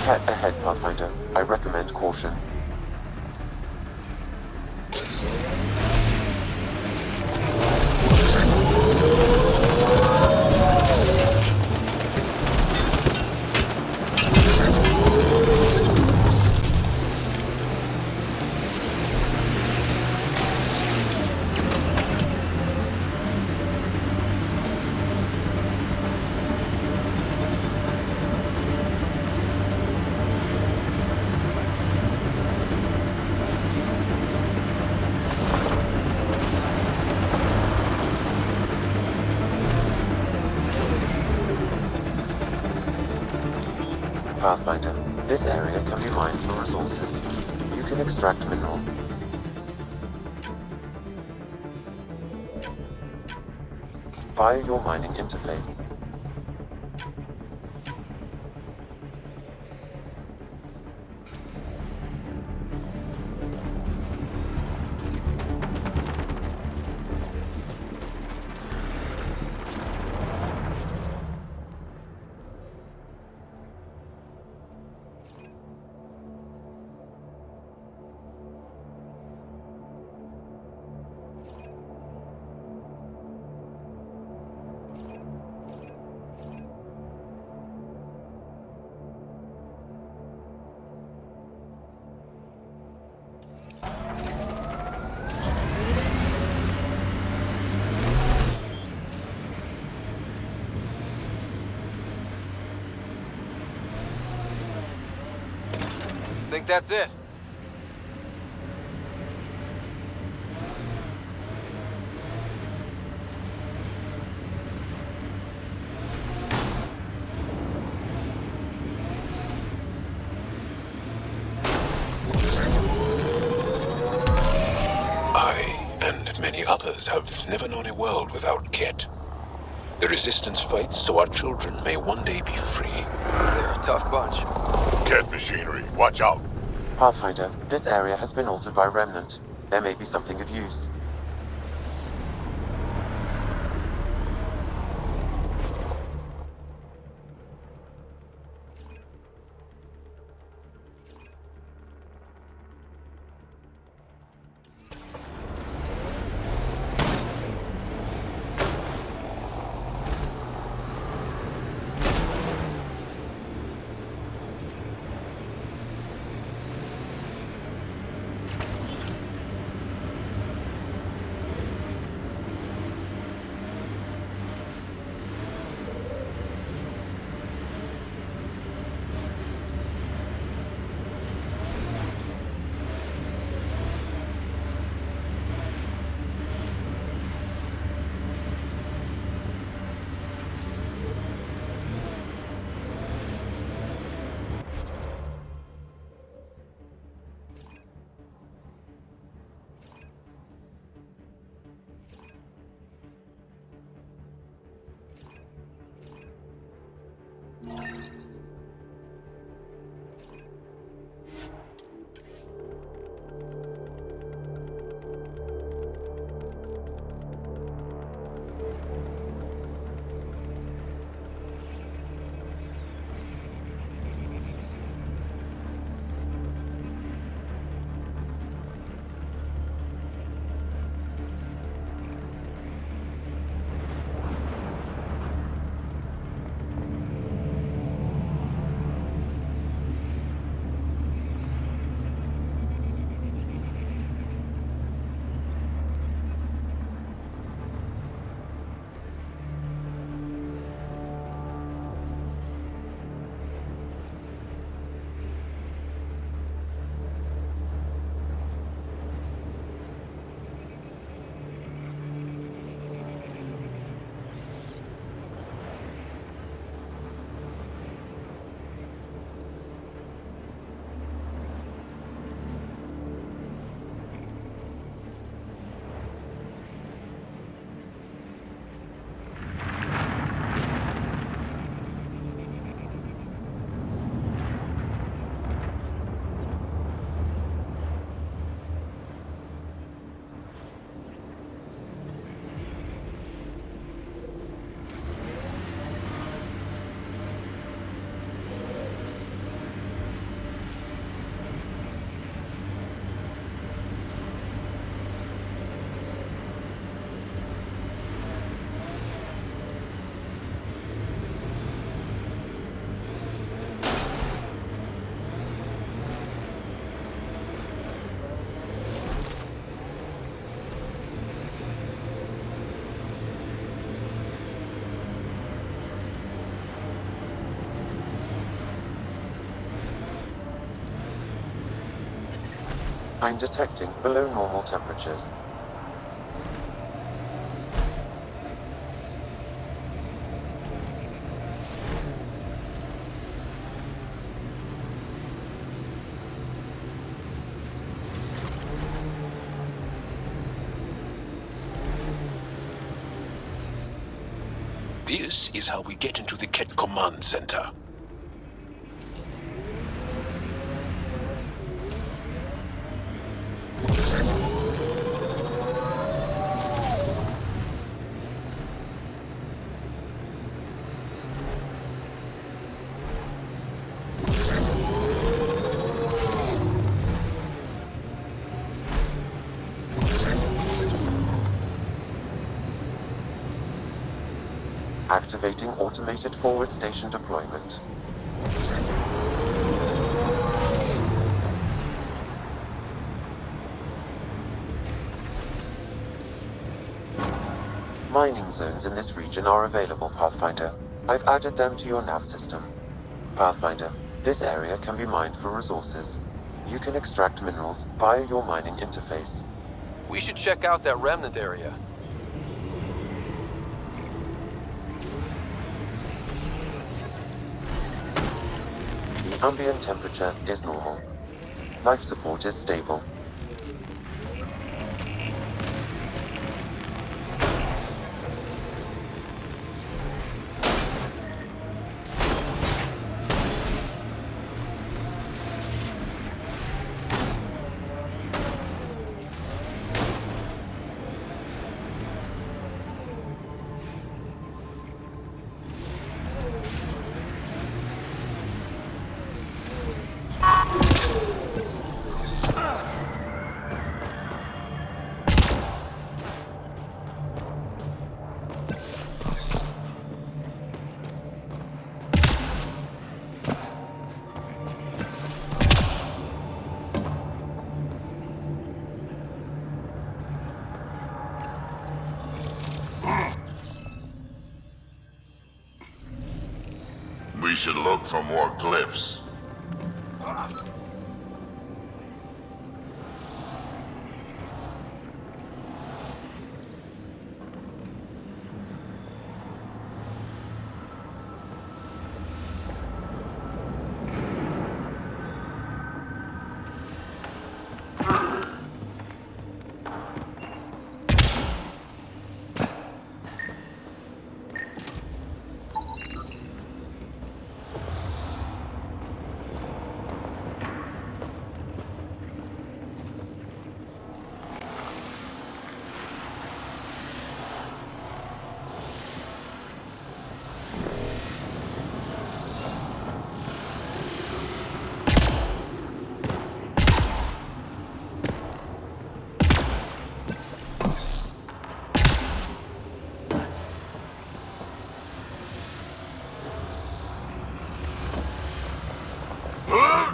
Speaker 1: Cat ahead, Pathfinder. I recommend caution. Pathfinder, this area can be mined for resources. You can extract minerals via your mining interface.
Speaker 13: Think that's it?
Speaker 16: I, and many others, have never known a world without Ket. The Resistance fights so our children may one day be free.
Speaker 4: They're a tough bunch.
Speaker 7: Ket machinery, watch out.
Speaker 1: Pathfinder, this area has been altered by Remnant. There may be something of use. I'm detecting below normal temperatures.
Speaker 16: This is how we get into the Ket Command Center.
Speaker 1: Activating automated forward station deployment. Mining zones in this region are available, Pathfinder. I've added them to your nav system. Pathfinder, this area can be mined for resources. You can extract minerals via your mining interface.
Speaker 4: We should check out that remnant area.
Speaker 1: The ambient temperature is normal. Life support is stable.
Speaker 7: We should look for more glyphs.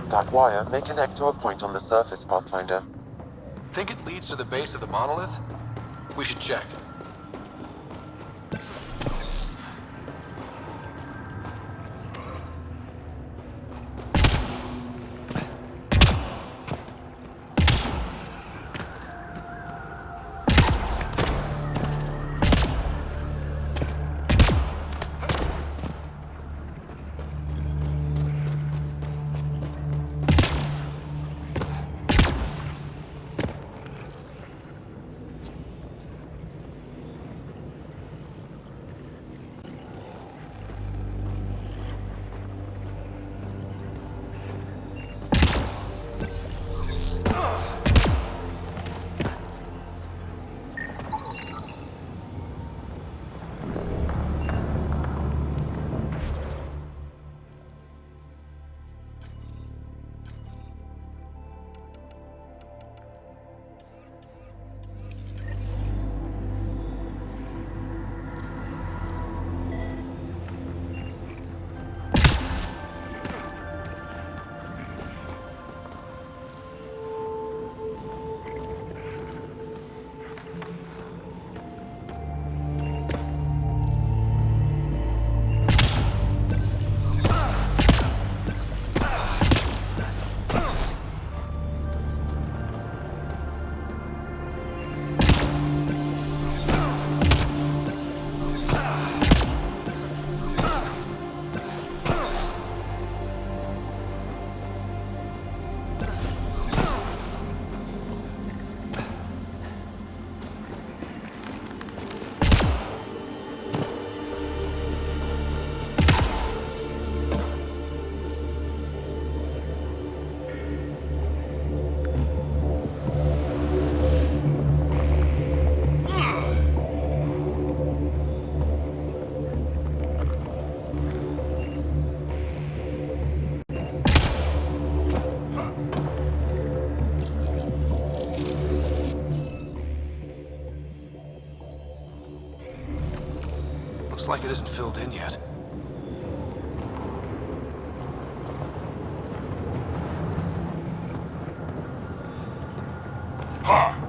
Speaker 1: That wire may connect to a point on the surface, Pathfinder.
Speaker 4: Think it leads to the base of the monolith? We should check. Looks like it isn't filled in yet.
Speaker 7: Ha!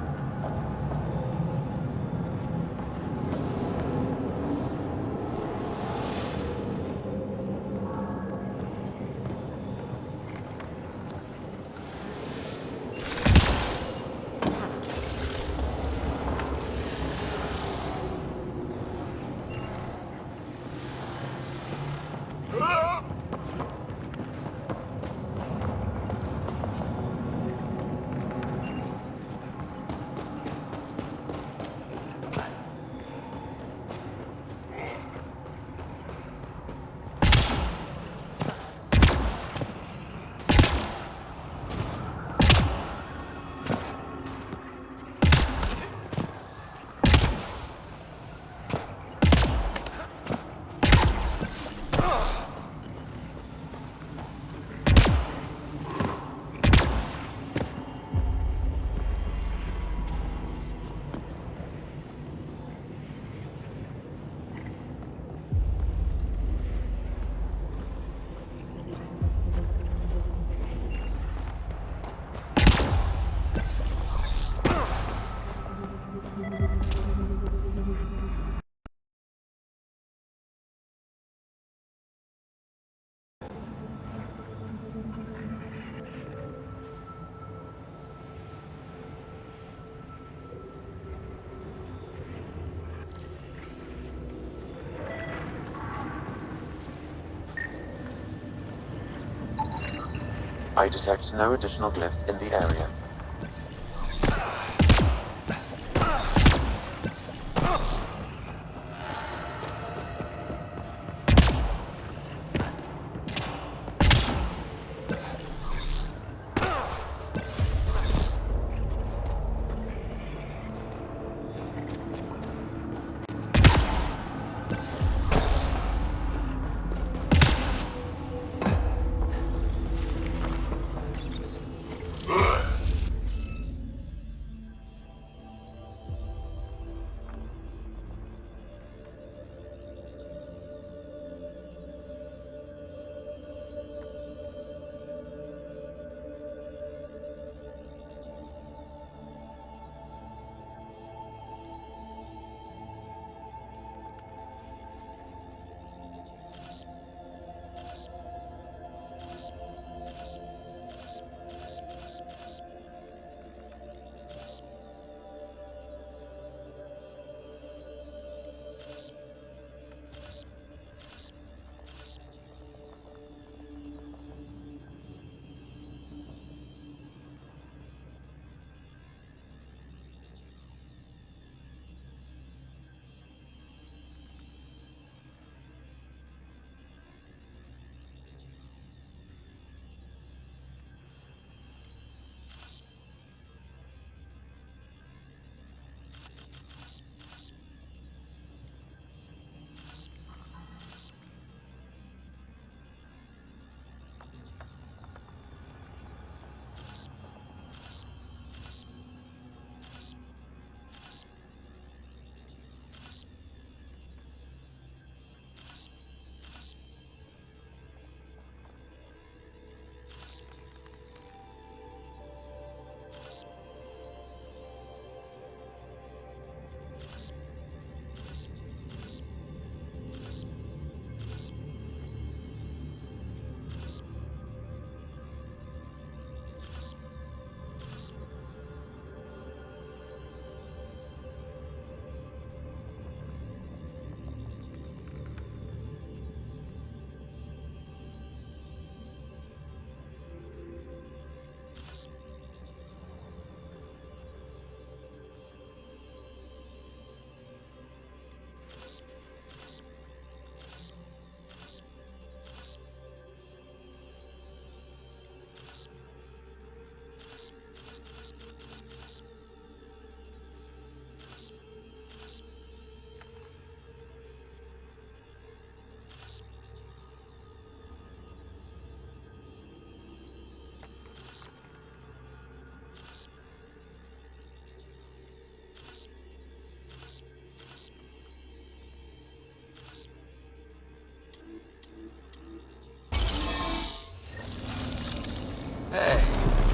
Speaker 1: I detect no additional glyphs in the area.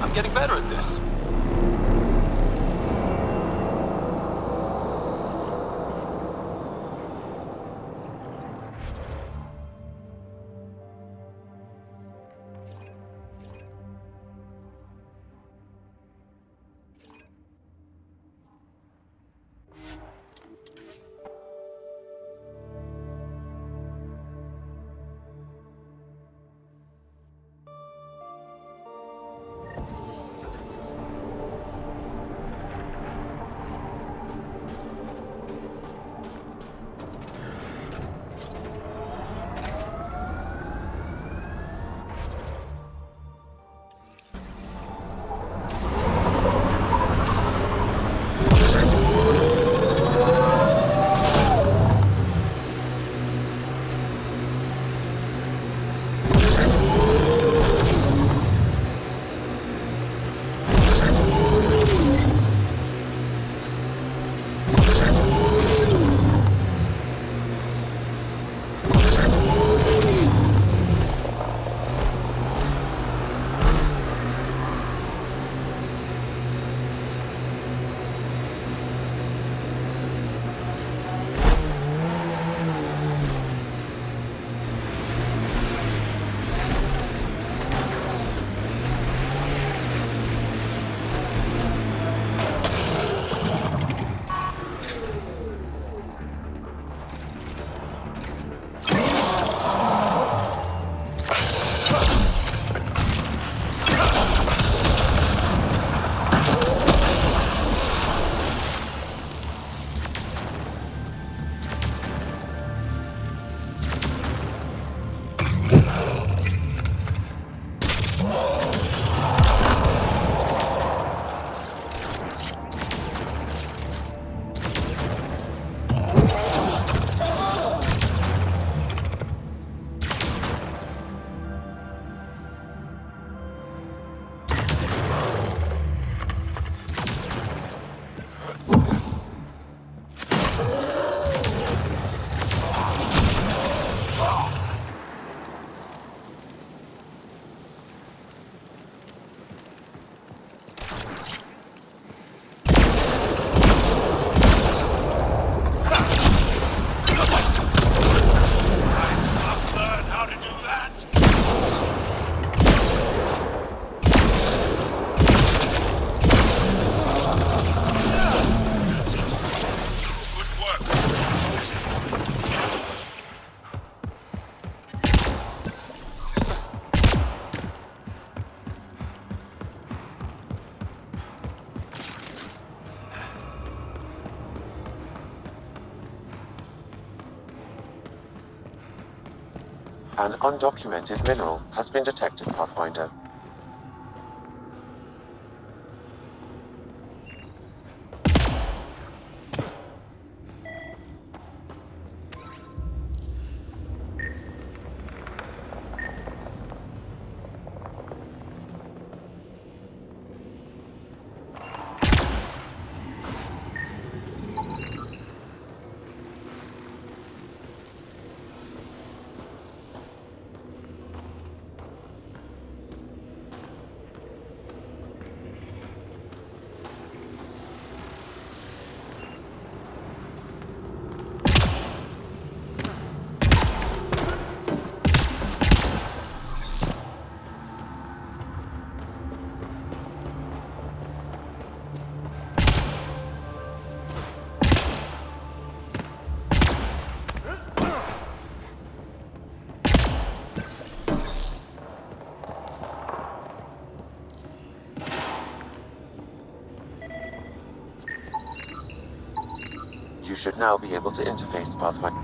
Speaker 4: I'm getting better at this.
Speaker 1: An undocumented mineral has been detected, Pathfinder. You should now be able to interface, Pathfinder.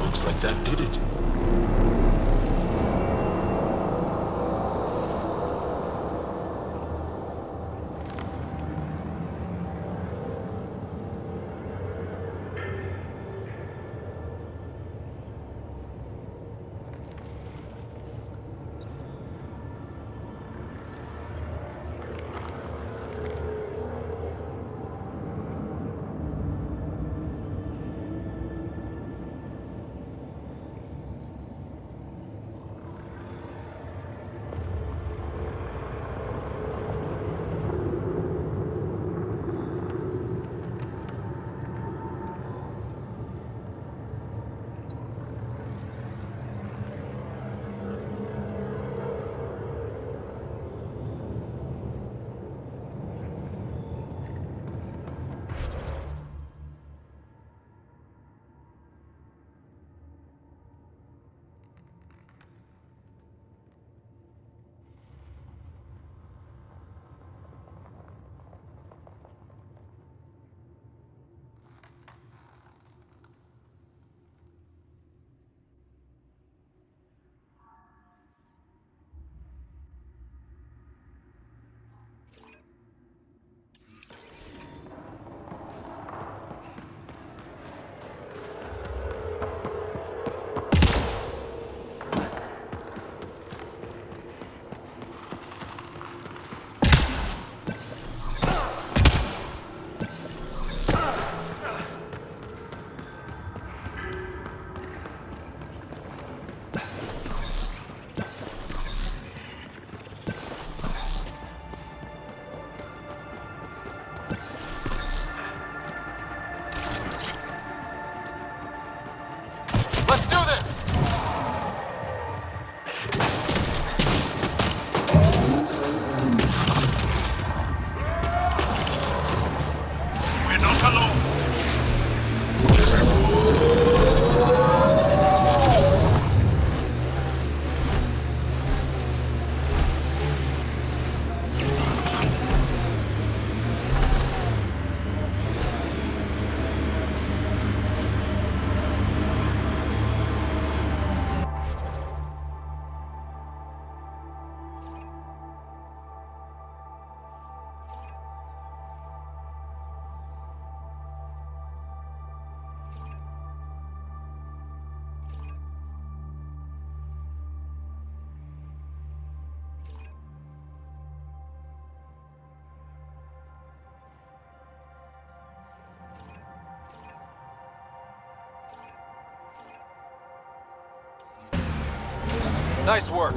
Speaker 16: Looks like that did it.
Speaker 13: Nice work.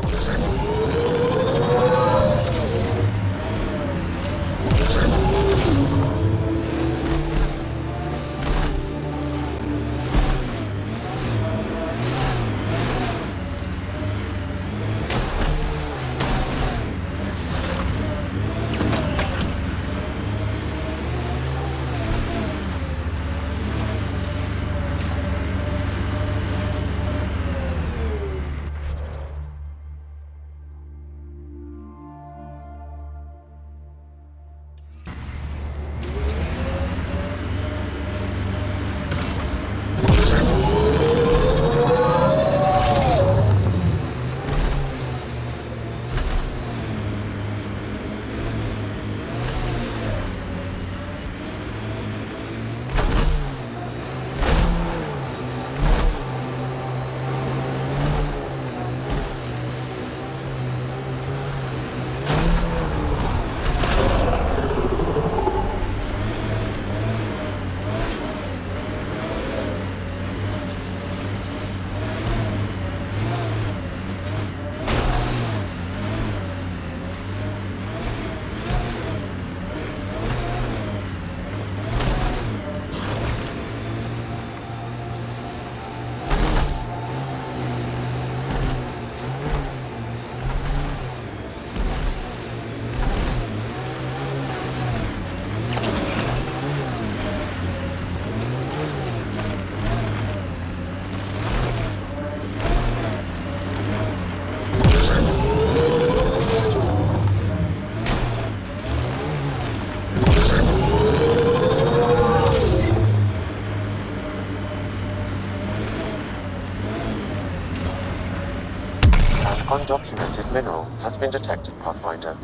Speaker 1: Undocumented mineral has been detected, Pathfinder.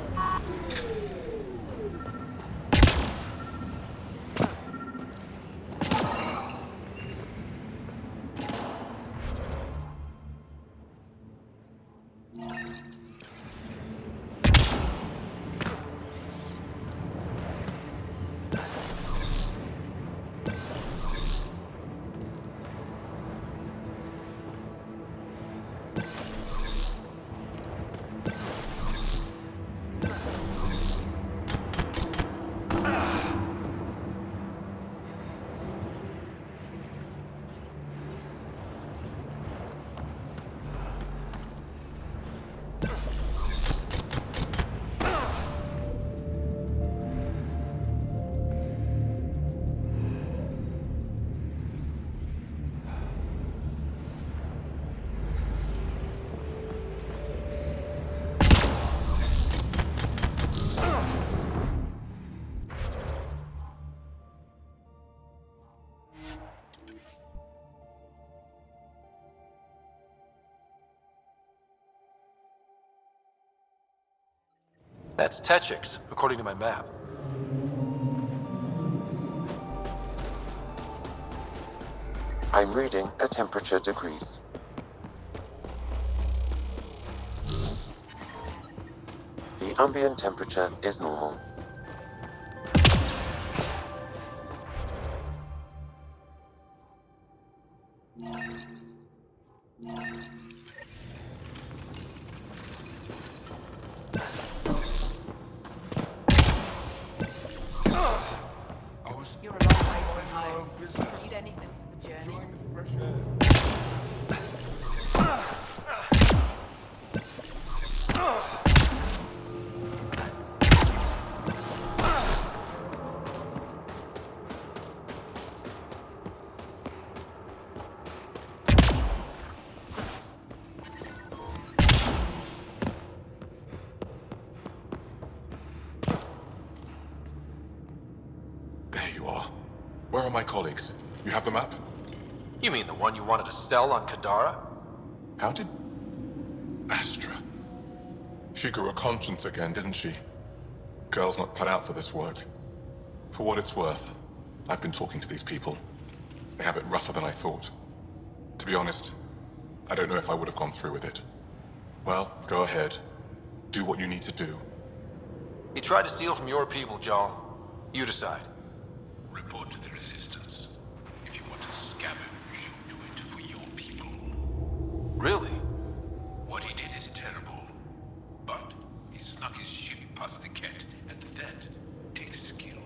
Speaker 4: That's Techix, according to my map.
Speaker 1: I'm reading a temperature decrease. The ambient temperature is normal.
Speaker 10: You're a long way from home. Need anything for the journey?
Speaker 14: There you are. Where are my colleagues? You have the map?
Speaker 4: You mean the one you wanted to sell on Kadara?
Speaker 14: How did... Astra? She grew a conscience again, didn't she? Girl's not cut out for this work. For what it's worth, I've been talking to these people. They have it rougher than I thought. To be honest, I don't know if I would have gone through with it. Well, go ahead. Do what you need to do.
Speaker 4: He tried to steal from your people, Jarl. You decide.
Speaker 16: Report to the Resistance. If you want to scavenge, do it for your people.
Speaker 4: Really?
Speaker 16: What he did is terrible. But he snuck his ship past the Ket, and that takes skill.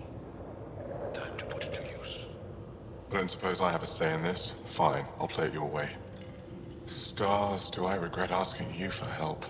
Speaker 16: Time to put it to use.
Speaker 14: I don't suppose I have a say in this. Fine, I'll play it your way. Stars, do I regret asking you for help?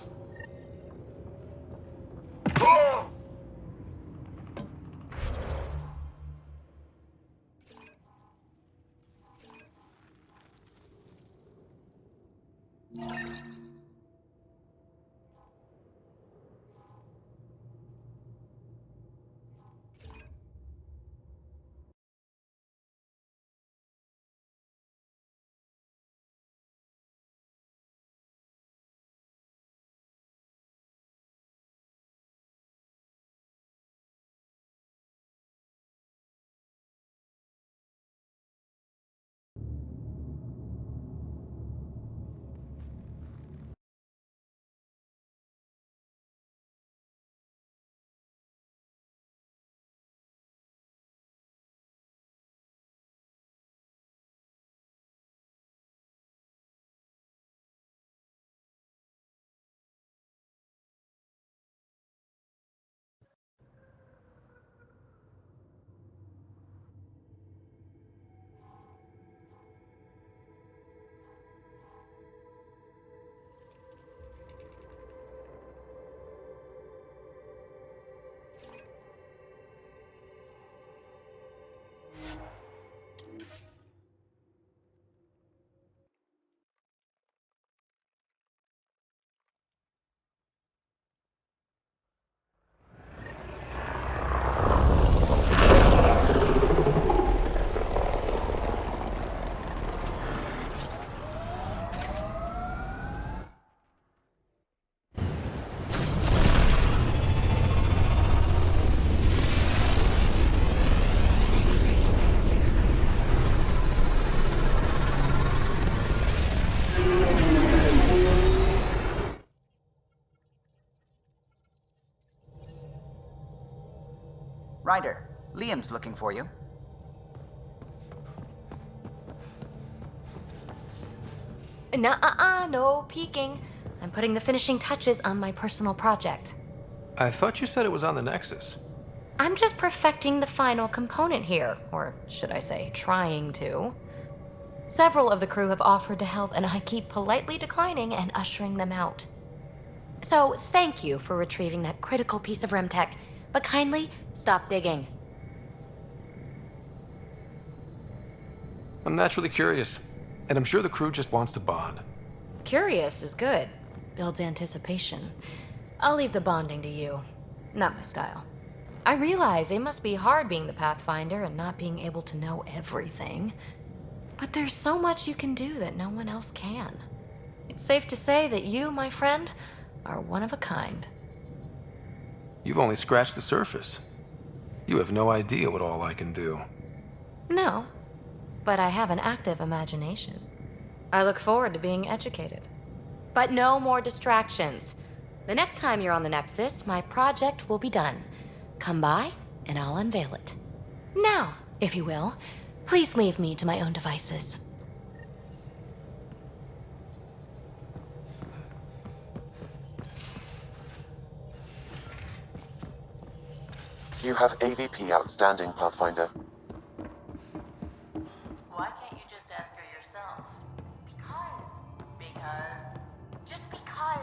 Speaker 3: Ryder, Liam's looking for you.
Speaker 17: Nuh-uh, no peeking. I'm putting the finishing touches on my personal project.
Speaker 4: I thought you said it was on the Nexus.
Speaker 17: I'm just perfecting the final component here, or should I say, trying to. Several of the crew have offered to help, and I keep politely declining and ushering them out. So, thank you for retrieving that critical piece of Remtech, but kindly stop digging.
Speaker 4: I'm naturally curious, and I'm sure the crew just wants to bond.
Speaker 17: Curious is good. Builds anticipation. I'll leave the bonding to you. Not my style. I realize it must be hard being the Pathfinder and not being able to know everything. But there's so much you can do that no one else can. It's safe to say that you, my friend, are one of a kind.
Speaker 4: You've only scratched the surface. You have no idea what all I can do.
Speaker 17: No, but I have an active imagination. I look forward to being educated. But no more distractions. The next time you're on the Nexus, my project will be done. Come by, and I'll unveil it. Now, if you will, please leave me to my own devices.
Speaker 1: You have AVP outstanding, Pathfinder.
Speaker 2: Why can't you just ask her yourself? Just because.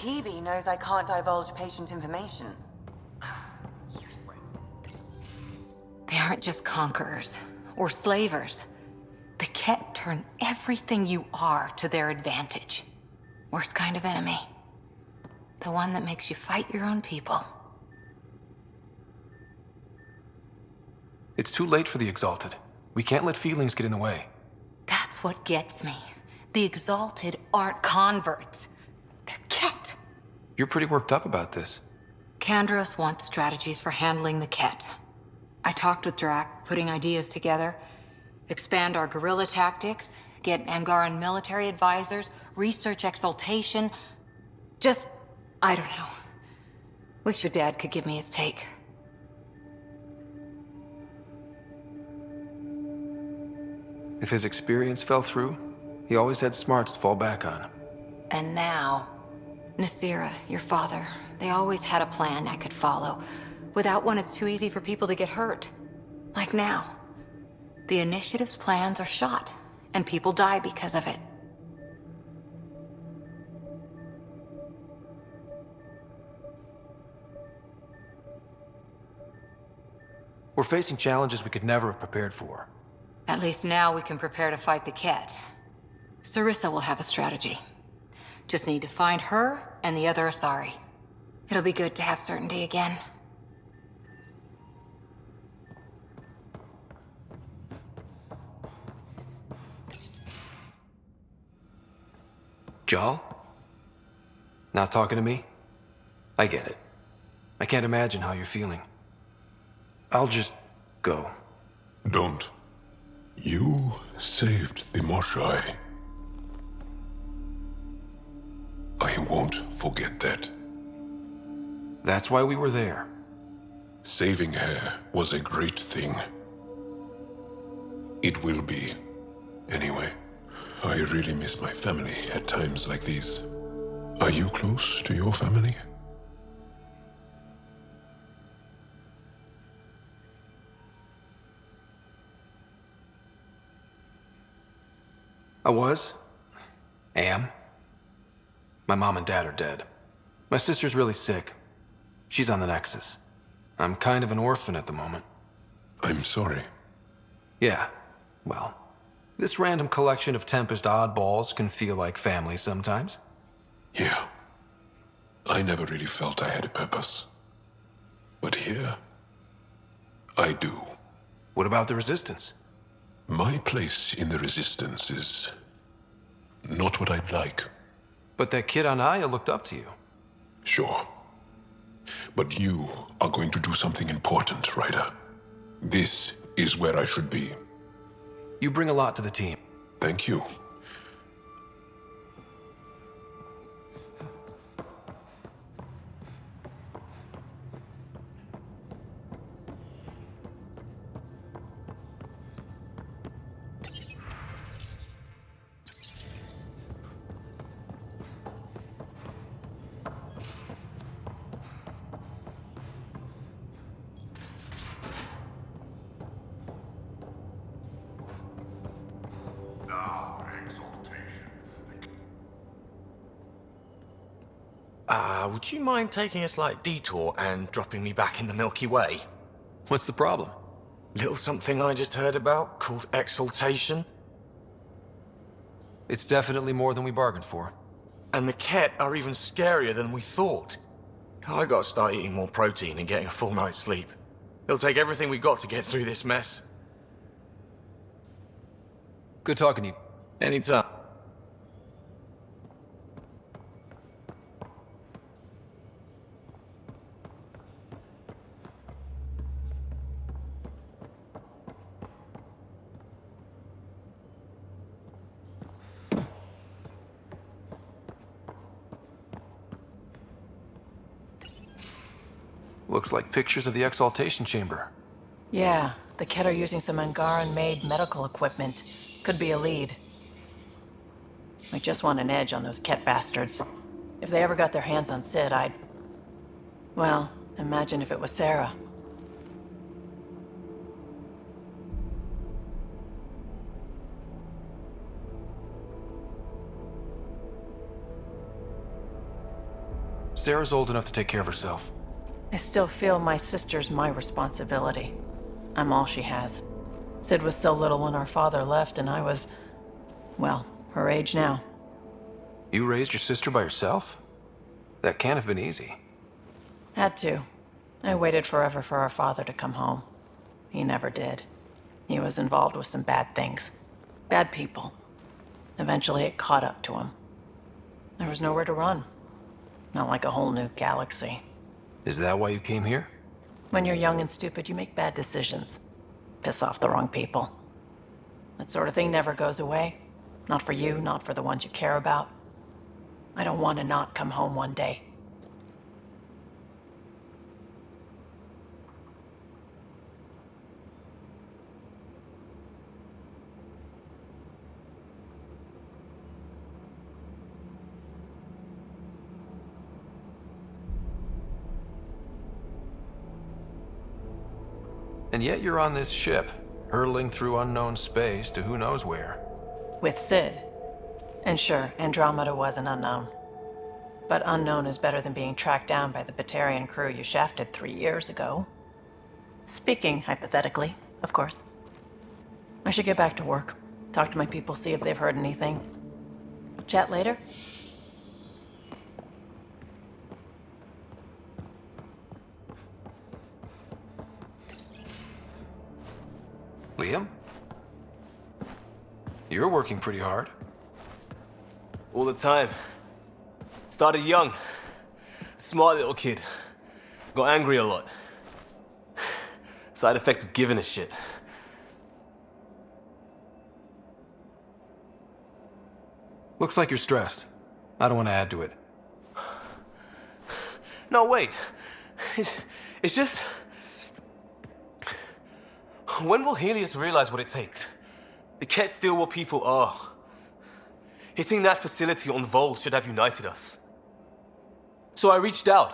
Speaker 8: PB knows I can't divulge patient information.
Speaker 18: They aren't just conquerors or slavers. The Ket turn everything you are to their advantage. Worst kind of enemy. The one that makes you fight your own people.
Speaker 4: It's too late for the Exalted. We can't let feelings get in the way.
Speaker 18: That's what gets me. The Exalted aren't converts. They're Ket.
Speaker 4: You're pretty worked up about this.
Speaker 18: Kandros wants strategies for handling the Ket. I talked with Drac, putting ideas together. Expand our guerrilla tactics, get Angaran military advisors, research exaltation. Just, I don't know. Wish your dad could give me his take.
Speaker 4: If his experience fell through, he always had smarts to fall back on.
Speaker 18: And now, Nasira, your father, they always had a plan I could follow. Without one, it's too easy for people to get hurt. Like now. The Initiative's plans are shot, and people die because of it.
Speaker 4: We're facing challenges we could never have prepared for.
Speaker 18: At least now we can prepare to fight the Ket. Sarissa will have a strategy. Just need to find her and the other Asari. It'll be good to have certainty again.
Speaker 4: Jal? Not talking to me? I get it. I can't imagine how you're feeling. I'll just go.
Speaker 7: Don't. You saved the Moshai. I won't forget that.
Speaker 4: That's why we were there.
Speaker 7: Saving her was a great thing. It will be. Anyway, I really miss my family at times like these. Are you close to your family?
Speaker 4: I was. Am. My mom and dad are dead. My sister's really sick. She's on the Nexus. I'm kind of an orphan at the moment.
Speaker 7: I'm sorry.
Speaker 4: Yeah, well, this random collection of Tempest oddballs can feel like family sometimes.
Speaker 7: Yeah. I never really felt I had a purpose. But here, I do.
Speaker 4: What about the Resistance?
Speaker 7: My place in the Resistance is not what I'd like.
Speaker 4: But that kid on Aya looked up to you.
Speaker 7: Sure. But you are going to do something important, Ryder. This is where I should be.
Speaker 4: You bring a lot to the team.
Speaker 7: Thank you.
Speaker 19: Would you mind taking a slight detour and dropping me back in the Milky Way?
Speaker 4: What's the problem?
Speaker 19: Little something I just heard about called exaltation.
Speaker 4: It's definitely more than we bargained for.
Speaker 19: And the Ket are even scarier than we thought. I gotta start eating more protein and getting a full night's sleep. It'll take everything we got to get through this mess.
Speaker 4: Good talking to you.
Speaker 19: Anytime.
Speaker 4: Looks like pictures of the exaltation chamber.
Speaker 6: Yeah, the Ket are using some Angaran-made medical equipment. Could be a lead. I just want an edge on those Ket bastards. If they ever got their hands on Sid, I'd... Well, imagine if it was Sarah.
Speaker 4: Sarah's old enough to take care of herself.
Speaker 6: I still feel my sister's my responsibility. I'm all she has. Sid was so little when our father left, and I was... well, her age now.
Speaker 4: You raised your sister by yourself? That can't have been easy.
Speaker 6: Had to. I waited forever for our father to come home. He never did. He was involved with some bad things. Bad people. Eventually it caught up to him. There was nowhere to run. Not like a whole new galaxy.
Speaker 4: Is that why you came here?
Speaker 6: When you're young and stupid, you make bad decisions. Piss off the wrong people. That sort of thing never goes away. Not for you, not for the ones you care about. I don't want to not come home one day.
Speaker 4: And yet you're on this ship, hurtling through unknown space to who knows where.
Speaker 6: With Sid. And sure, Andromeda was an unknown. But unknown is better than being tracked down by the Batarian crew you shafted 3 years ago. Speaking hypothetically, of course. I should get back to work. Talk to my people, see if they've heard anything. Chat later?
Speaker 4: Liam? You're working pretty hard.
Speaker 20: All the time. Started young. Smart little kid. Got angry a lot. Side effect of giving a shit.
Speaker 4: Looks like you're stressed. I don't want to add to it.
Speaker 20: No, wait. It's just... When will Helios realize what it takes? The Ket still what people are. Hitting that facility on Voeld should have united us. So I reached out,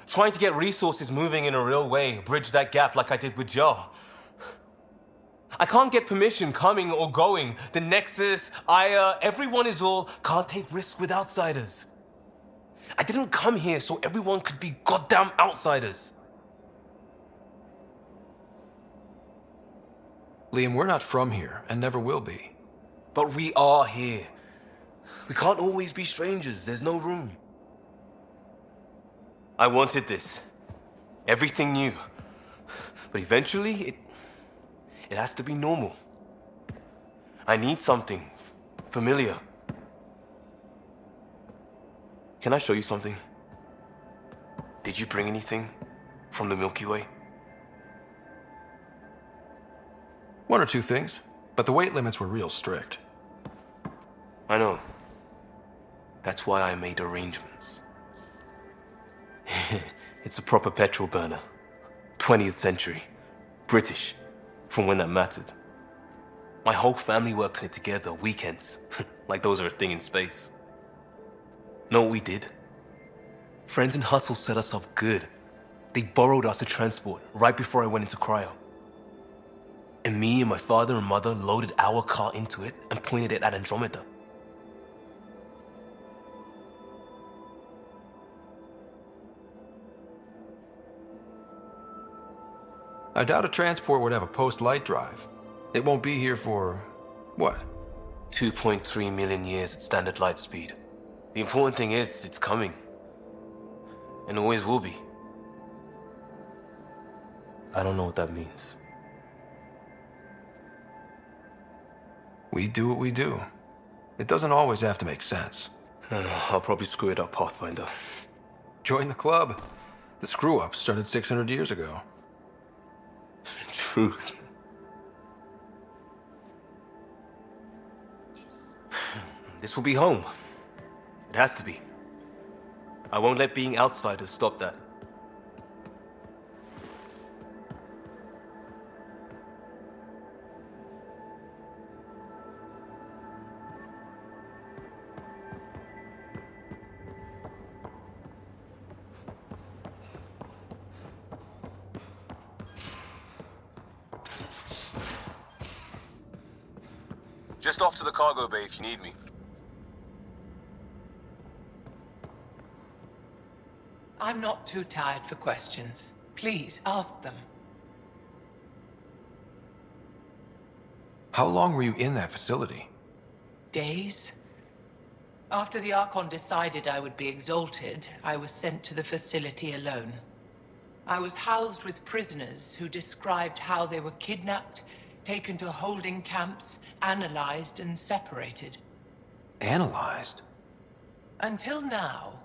Speaker 20: trying to get resources moving in a real way, bridge that gap like I did with Jar. I can't get permission coming or going. The Nexus, Aya, everyone is all can't take risks with outsiders. I didn't come here so everyone could be goddamn outsiders.
Speaker 4: Liam, we're not from here, and never will be.
Speaker 20: But we are here. We can't always be strangers. There's no room. I wanted this. Everything new. But eventually, it has to be normal. I need something familiar. Can I show you something? Did you bring anything from the Milky Way?
Speaker 4: One or two things, but the weight limits were real strict.
Speaker 20: I know. That's why I made arrangements. It's a proper petrol burner. 20th century. British. From when that mattered. My whole family worked on it together, weekends. Like those are a thing in space. Know what we did? Friends in Hustle set us up good. They borrowed us a transport right before I went into cryo. And me and my father and mother loaded our car into it and pointed it at Andromeda.
Speaker 4: I doubt a transport would have a post-light drive. It won't be here for... what?
Speaker 20: 2.3 million years at standard light speed. The important thing is, it's coming. And always will be. I don't know what that means.
Speaker 4: We do what we do. It doesn't always have to make sense.
Speaker 20: I'll probably screw it up, Pathfinder.
Speaker 4: Join the club. The screw-up started 600 years ago.
Speaker 20: Truth. This will be home. It has to be. I won't let being outsiders stop that. Just off to the cargo bay if you need me.
Speaker 10: I'm not too tired for questions. Please, ask them.
Speaker 4: How long were you in that facility?
Speaker 10: Days? After the Archon decided I would be exalted, I was sent to the facility alone. I was housed with prisoners who described how they were kidnapped, taken to holding camps, analyzed and separated.
Speaker 4: Analyzed?
Speaker 10: Until now,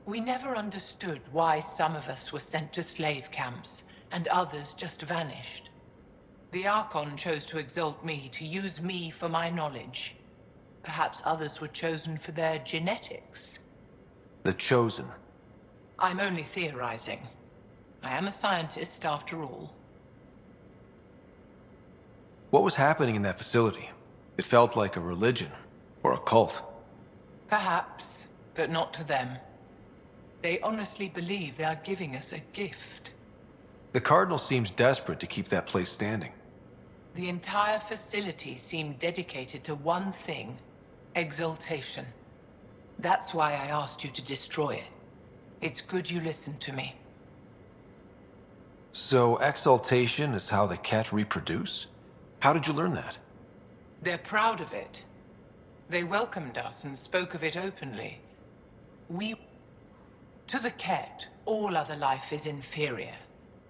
Speaker 10: we never understood why some of us were sent to slave camps and others just vanished. The Archon chose to exalt me, to use me for my knowledge. Perhaps others were chosen for their genetics.
Speaker 4: The Chosen.
Speaker 10: I'm only theorizing. I am a scientist, after all.
Speaker 4: What was happening in that facility? It felt like a religion, or a cult.
Speaker 10: Perhaps, but not to them. They honestly believe they are giving us a gift.
Speaker 4: The Cardinal seems desperate to keep that place standing.
Speaker 10: The entire facility seemed dedicated to one thing: exaltation. That's why I asked you to destroy it. It's good you listened to me.
Speaker 4: So, exaltation is how the Ket reproduce? How did you learn that?
Speaker 10: They're proud of it. They welcomed us and spoke of it openly. To the Ket, all other life is inferior.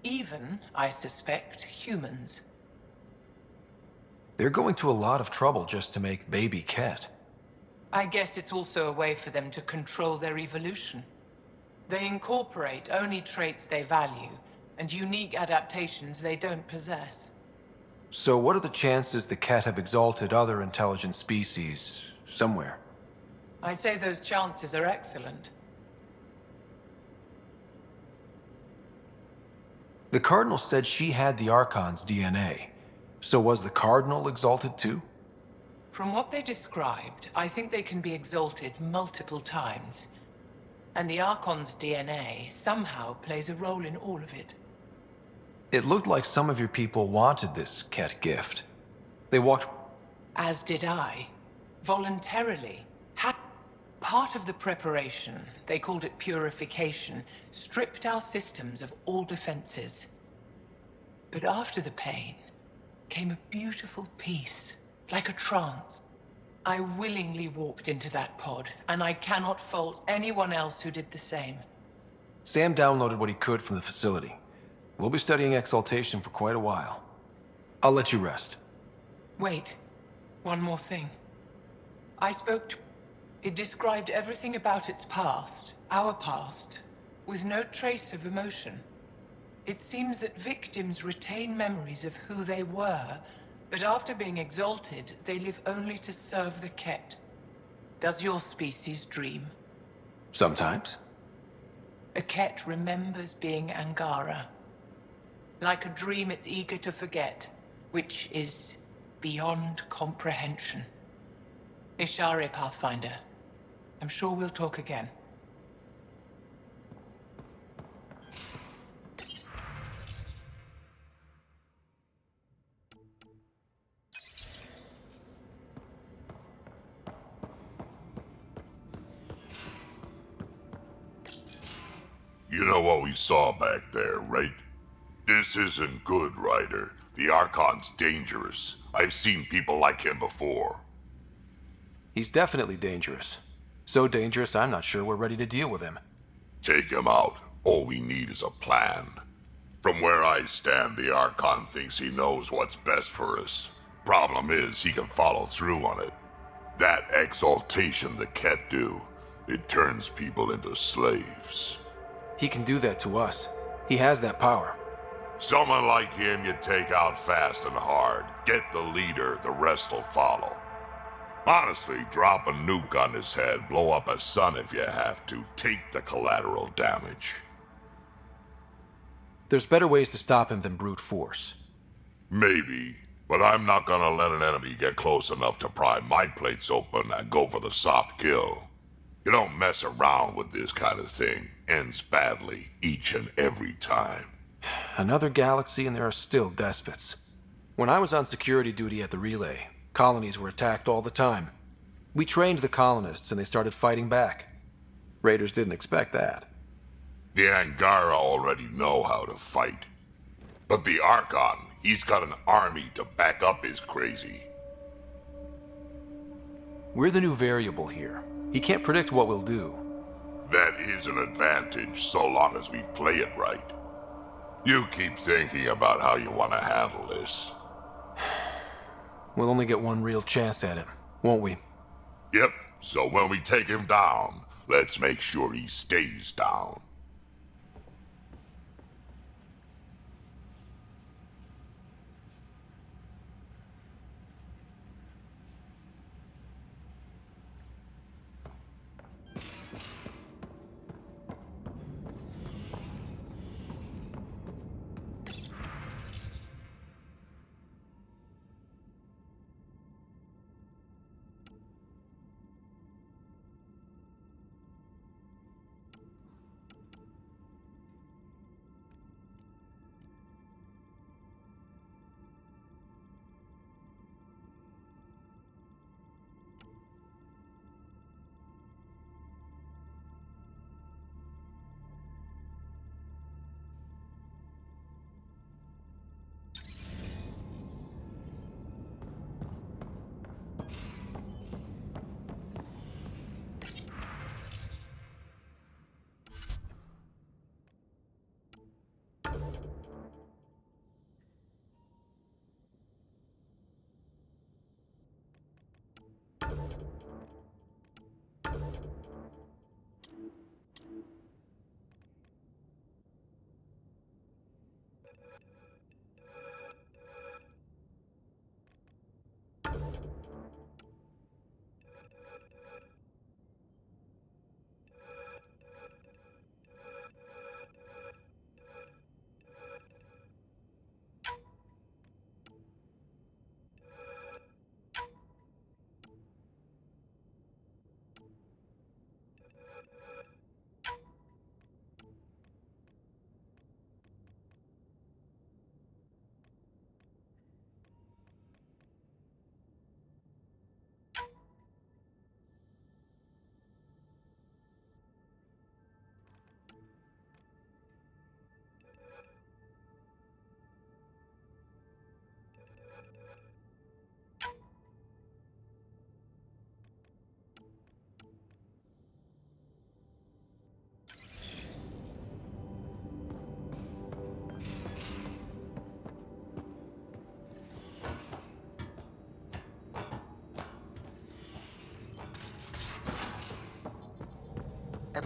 Speaker 10: Even, I suspect, humans.
Speaker 4: They're going to a lot of trouble just to make baby Ket.
Speaker 10: I guess it's also a way for them to control their evolution. They incorporate only traits they value, and unique adaptations they don't possess.
Speaker 4: So what are the chances the Ket have exalted other intelligent species somewhere?
Speaker 10: I'd say those chances are excellent.
Speaker 4: The Cardinal said she had the Archon's DNA. So was the Cardinal exalted too?
Speaker 10: From what they described, I think they can be exalted multiple times. And the Archon's DNA somehow plays a role in all of it.
Speaker 4: It looked like some of your people wanted this Ket gift. They walked...
Speaker 10: As did I. Voluntarily. Part of the preparation, they called it purification, stripped our systems of all defenses. But after the pain came a beautiful peace, like a trance. I willingly walked into that pod, and I cannot fault anyone else who did the same.
Speaker 4: Sam downloaded what he could from the facility. We'll be studying exaltation for quite a while. I'll let you rest.
Speaker 10: Wait, one more thing. I spoke to... It described everything about its past, our past, with no trace of emotion. It seems that victims retain memories of who they were, but after being exalted, they live only to serve the Ket. Does your species dream?
Speaker 4: Sometimes.
Speaker 10: A Ket remembers being Angara. Like a dream it's eager to forget, which is beyond comprehension. Ishare, Pathfinder. I'm sure we'll talk again.
Speaker 16: You know what we saw back there, right? This isn't good, Ryder. The Archon's dangerous. I've seen people like him before.
Speaker 4: He's definitely dangerous. So dangerous, I'm not sure we're ready to deal with him.
Speaker 16: Take him out. All we need is a plan. From where I stand, the Archon thinks he knows what's best for us. Problem is, he can follow through on it. That exaltation the Ket do, it turns people into slaves.
Speaker 4: He can do that to us. He has that power.
Speaker 16: Someone like him you take out fast and hard. Get the leader, the rest will follow. Honestly, drop a nuke on his head, blow up a sun if you have to. Take the collateral damage.
Speaker 4: There's better ways to stop him than brute force.
Speaker 16: Maybe, but I'm not gonna let an enemy get close enough to pry my plates open and go for the soft kill. You don't mess around with this kind of thing. Ends badly, each and every time.
Speaker 4: Another galaxy and there are still despots. When I was on security duty at the relay, colonies were attacked all the time. We trained the colonists and they started fighting back. Raiders didn't expect that.
Speaker 16: The Angara already know how to fight. But the Archon, he's got an army to back up his crazy.
Speaker 4: We're the new variable here. He can't predict what we'll do.
Speaker 16: That is an advantage so long as we play it right. You keep thinking about how you want to handle this.
Speaker 4: We'll only get one real chance at it, won't we?
Speaker 16: Yep, so when we take him down, let's make sure he stays down.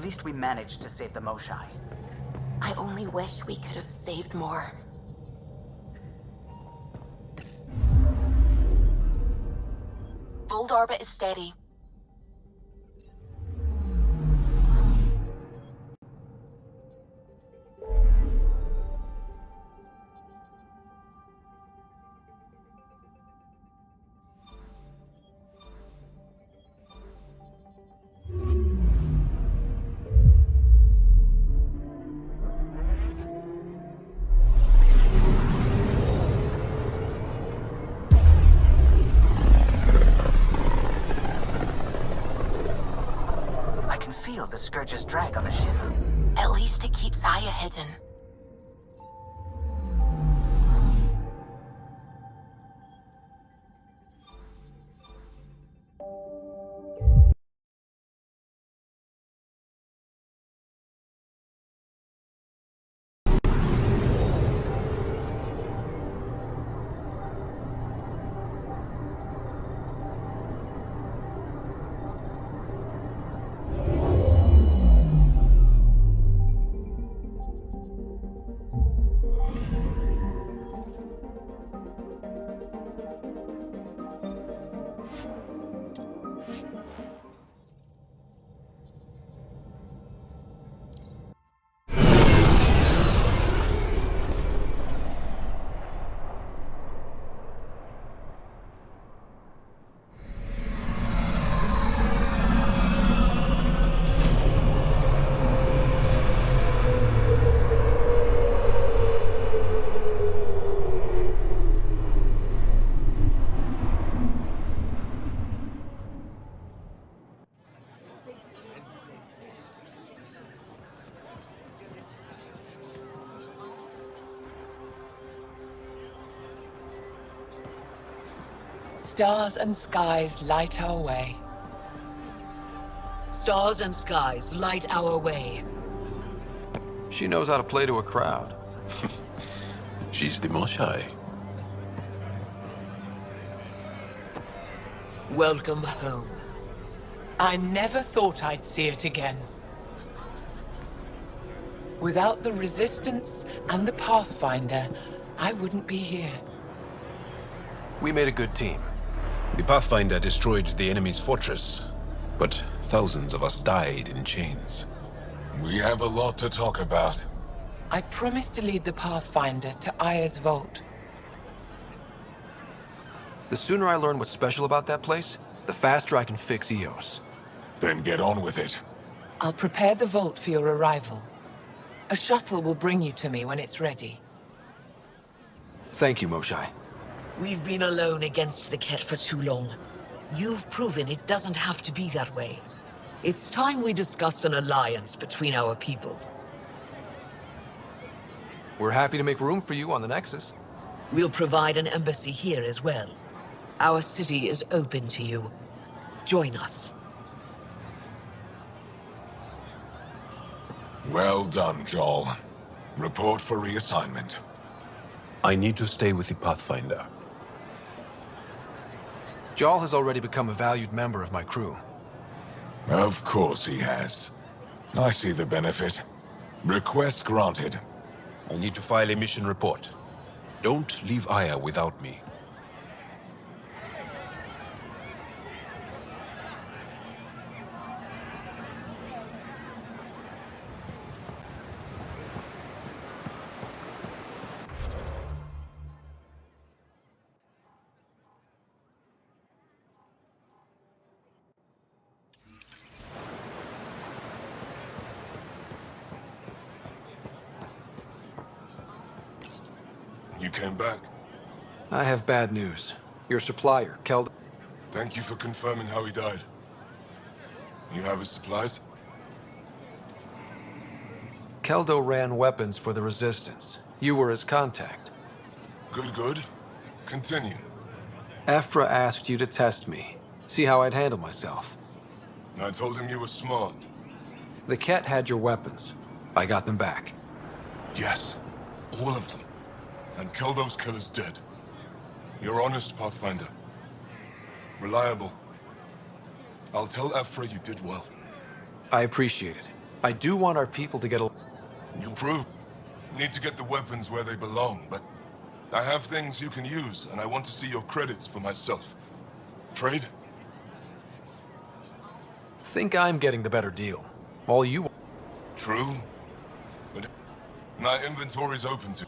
Speaker 3: least we managed to save the Moshai.
Speaker 2: I only wish we could have saved more. Voeld orbit is steady.
Speaker 3: Feel the Scourge's drag on the ship.
Speaker 2: At least it keeps Aya hidden.
Speaker 10: Stars and skies light our way.
Speaker 21: Stars and skies light our way.
Speaker 4: She knows how to play to a crowd.
Speaker 5: She's the Moshai.
Speaker 21: Welcome home.
Speaker 10: I never thought I'd see it again. Without the Resistance and the Pathfinder, I wouldn't be here.
Speaker 4: We made a good team.
Speaker 22: The Pathfinder destroyed the enemy's fortress, but thousands of us died in chains.
Speaker 7: We have a lot to talk about.
Speaker 10: I promised to lead the Pathfinder to Aya's vault.
Speaker 4: The sooner I learn what's special about that place, the faster I can fix EOS.
Speaker 7: Then get on with it.
Speaker 10: I'll prepare the vault for your arrival. A shuttle will bring you to me when it's ready.
Speaker 4: Thank you, Moshai.
Speaker 21: We've been alone against the Ket for too long. You've proven it doesn't have to be that way. It's time we discussed an alliance between our people.
Speaker 4: We're happy to make room for you on the Nexus.
Speaker 21: We'll provide an embassy here as well. Our city is open to you. Join us.
Speaker 7: Well done, Joel. Report for reassignment.
Speaker 22: I need to stay with the Pathfinder.
Speaker 4: Jarl has already become a valued member of my crew.
Speaker 7: Of course he has. I see the benefit. Request granted.
Speaker 22: I need to file a mission report. Don't leave Aya without me.
Speaker 7: You came back.
Speaker 4: I have bad news. Your supplier, Keld...
Speaker 7: Thank you for confirming how he died. You have his supplies?
Speaker 4: Keldo ran weapons for the Resistance. You were his contact.
Speaker 7: Good, good. Continue.
Speaker 4: Ephra asked you to test me. See how I'd handle myself.
Speaker 7: I told him you were smart.
Speaker 4: The Ket had your weapons. I got them back.
Speaker 7: Yes. All of them. And Keldo's killer's dead. You're honest, Pathfinder. Reliable. I'll tell Ephra you did well.
Speaker 4: I appreciate it. I do want our people to get a...
Speaker 7: You prove. Need to get the weapons where they belong, but I have things you can use, and I want to see your credits for myself. Trade?
Speaker 4: Think I'm getting the better deal. All you...
Speaker 7: True. But my inventory's open to...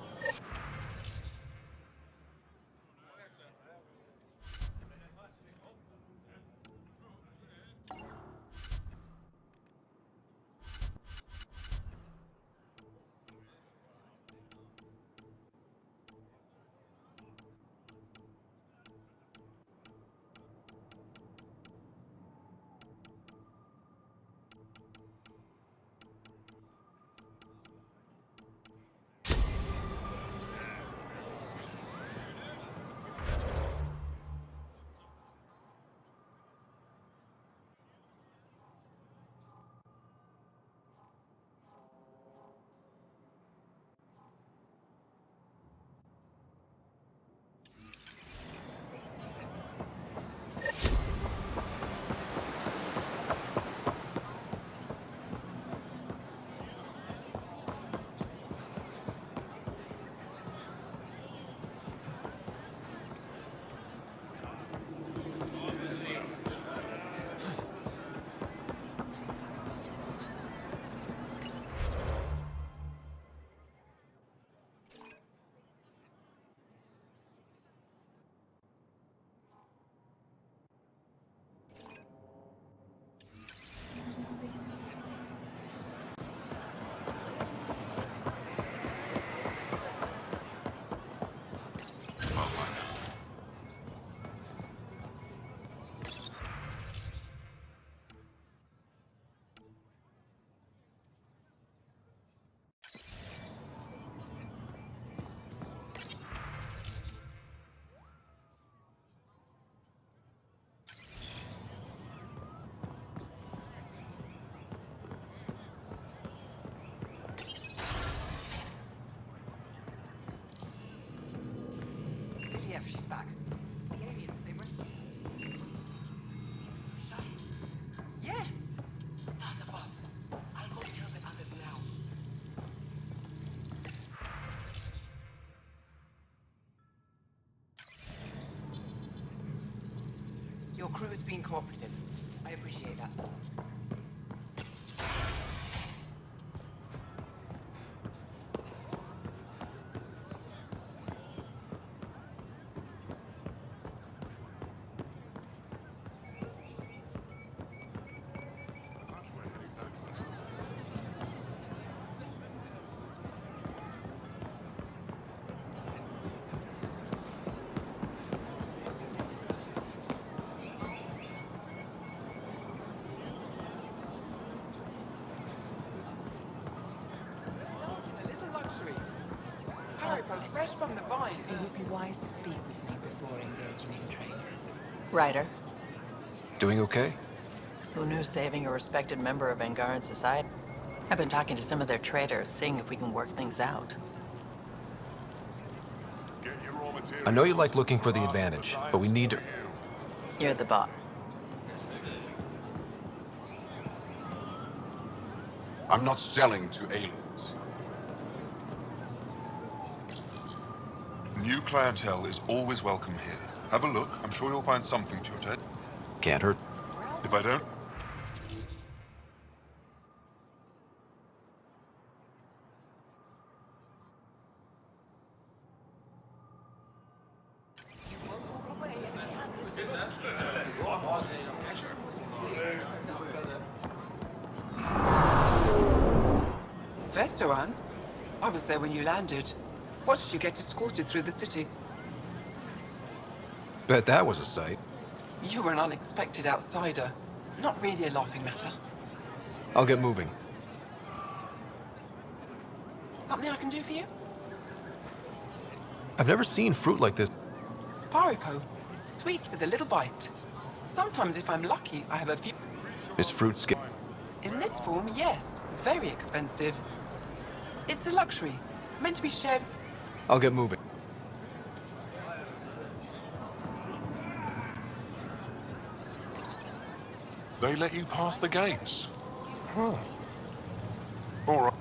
Speaker 11: She's back. The aliens, they were... Yes! Not above. I'll go tell the others now. Your crew has been cooperative. I appreciate that. Fresh from the vine. It would be wise to speak with me before engaging in trade.
Speaker 6: Ryder,
Speaker 4: Doing okay?
Speaker 6: who knew saving a respected member of Angaran society? I've been talking to some of their traders, seeing if we can work things out.
Speaker 4: I know you like looking for the advantage, but we need to...
Speaker 6: You're the boss.
Speaker 12: I'm not selling to aliens.
Speaker 23: New clientele is always welcome here. Have a look. I'm sure you'll find something to your Ted.
Speaker 4: Can't hurt.
Speaker 23: If I don't,
Speaker 11: Vestoran? I was there when you landed. Watched you get escorted through the city.
Speaker 4: Bet that was a sight.
Speaker 11: You were an unexpected outsider. Not really a laughing matter.
Speaker 4: I'll get moving.
Speaker 11: Something I can do for you?
Speaker 4: I've never seen fruit like this.
Speaker 11: Paripo. Sweet with a little bite. Sometimes if I'm lucky, I have a few...
Speaker 4: Is fruit sca...
Speaker 11: In this form, yes. Very expensive. It's a luxury. Meant to be shared...
Speaker 4: I'll get moving.
Speaker 7: They let you pass the gates. Huh.
Speaker 23: All right.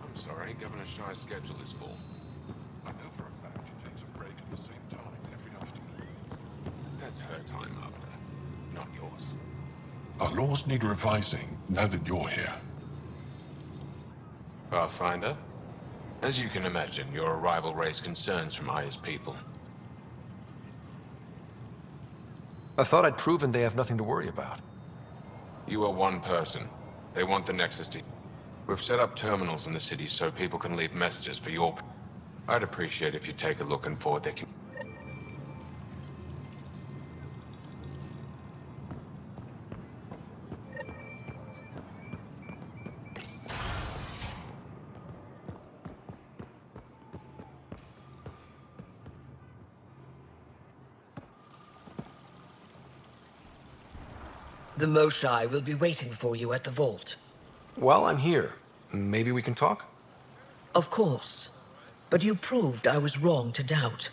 Speaker 12: I'm sorry, Governor Shai's schedule is full.
Speaker 23: I know for a fact she takes a break at the same time every afternoon.
Speaker 12: That's her time, Arbiter, not yours.
Speaker 7: Our laws need revising now that you're here.
Speaker 12: Pathfinder? As you can imagine, your arrival raised concerns from Aya's people.
Speaker 9: I thought I'd proven they have nothing to worry about.
Speaker 12: You are one person. They want the Nexus to... We've set up terminals in the city so people can leave messages for your... I'd appreciate if you take a look and forward their...
Speaker 21: The Moshai will be waiting for you at the vault.
Speaker 9: While I'm here, maybe we can talk?
Speaker 21: Of course. But you proved I was wrong to doubt.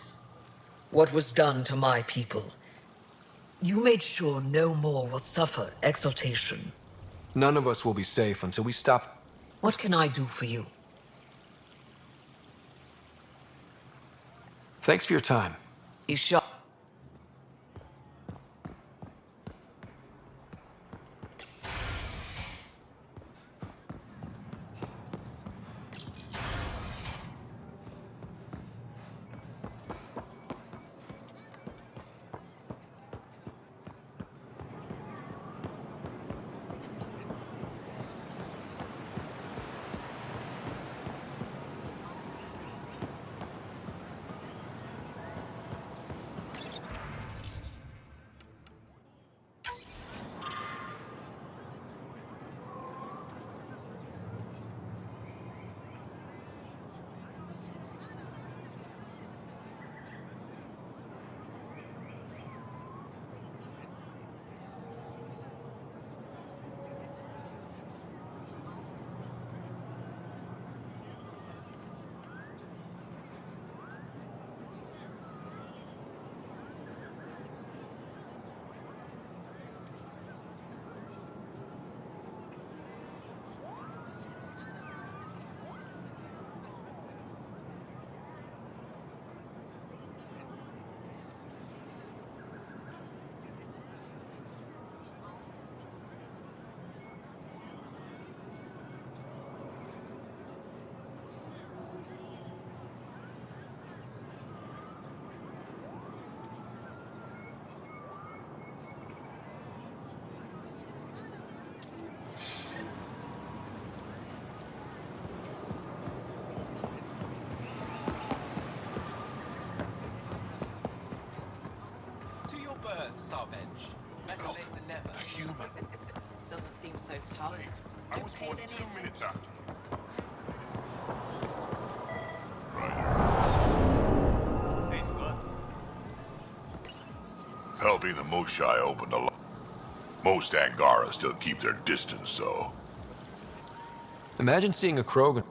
Speaker 21: What was done to my people? You made sure no more will suffer exaltation.
Speaker 9: None of us will be safe until we stop.
Speaker 21: What can I do for you?
Speaker 9: Thanks for your time.
Speaker 21: He shot.
Speaker 10: Sarbench. Better late than never.
Speaker 7: A human.
Speaker 10: Doesn't seem so tough.
Speaker 23: I was born 2 minutes after you.
Speaker 20: Hey, Scott.
Speaker 13: Helping the Moshai open the lock. Most Angara still keep their distance, though.
Speaker 9: Imagine seeing a Krogan.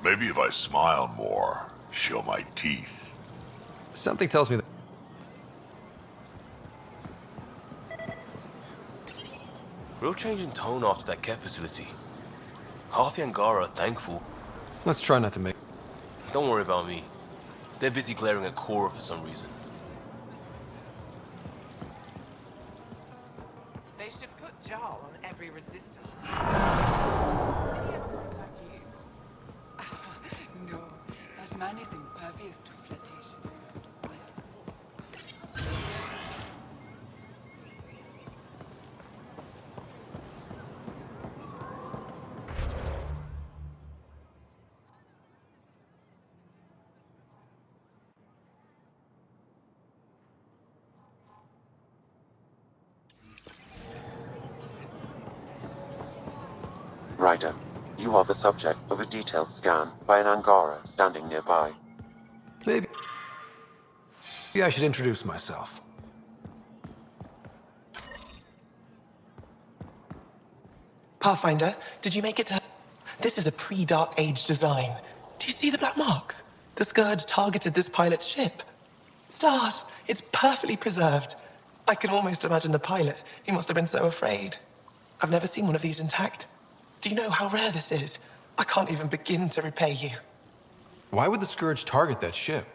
Speaker 13: Maybe if I smile more, show my teeth.
Speaker 9: Something tells me that...
Speaker 20: Real change in tone after that care facility. Half the Angara are thankful.
Speaker 9: Let's try not to make...
Speaker 20: Don't worry about me. They're busy glaring at Cora for some reason.
Speaker 10: They should put Jarl on every resistance. Did he ever contact you?
Speaker 11: No, that man is impervious to flirtation.
Speaker 1: Ryder, you are the subject of a detailed scan by an Angara standing nearby.
Speaker 9: Maybe I should introduce myself.
Speaker 14: Pathfinder, did you make it to... This is a pre-Dark Age design. Do you see the black marks? The Scourge targeted this pilot's ship. Stars, it's perfectly preserved. I can almost imagine the pilot. He must have been so afraid. I've never seen one of these intact. Do you know how rare this is? I can't even begin to repay you.
Speaker 9: Why would the Scourge target that ship?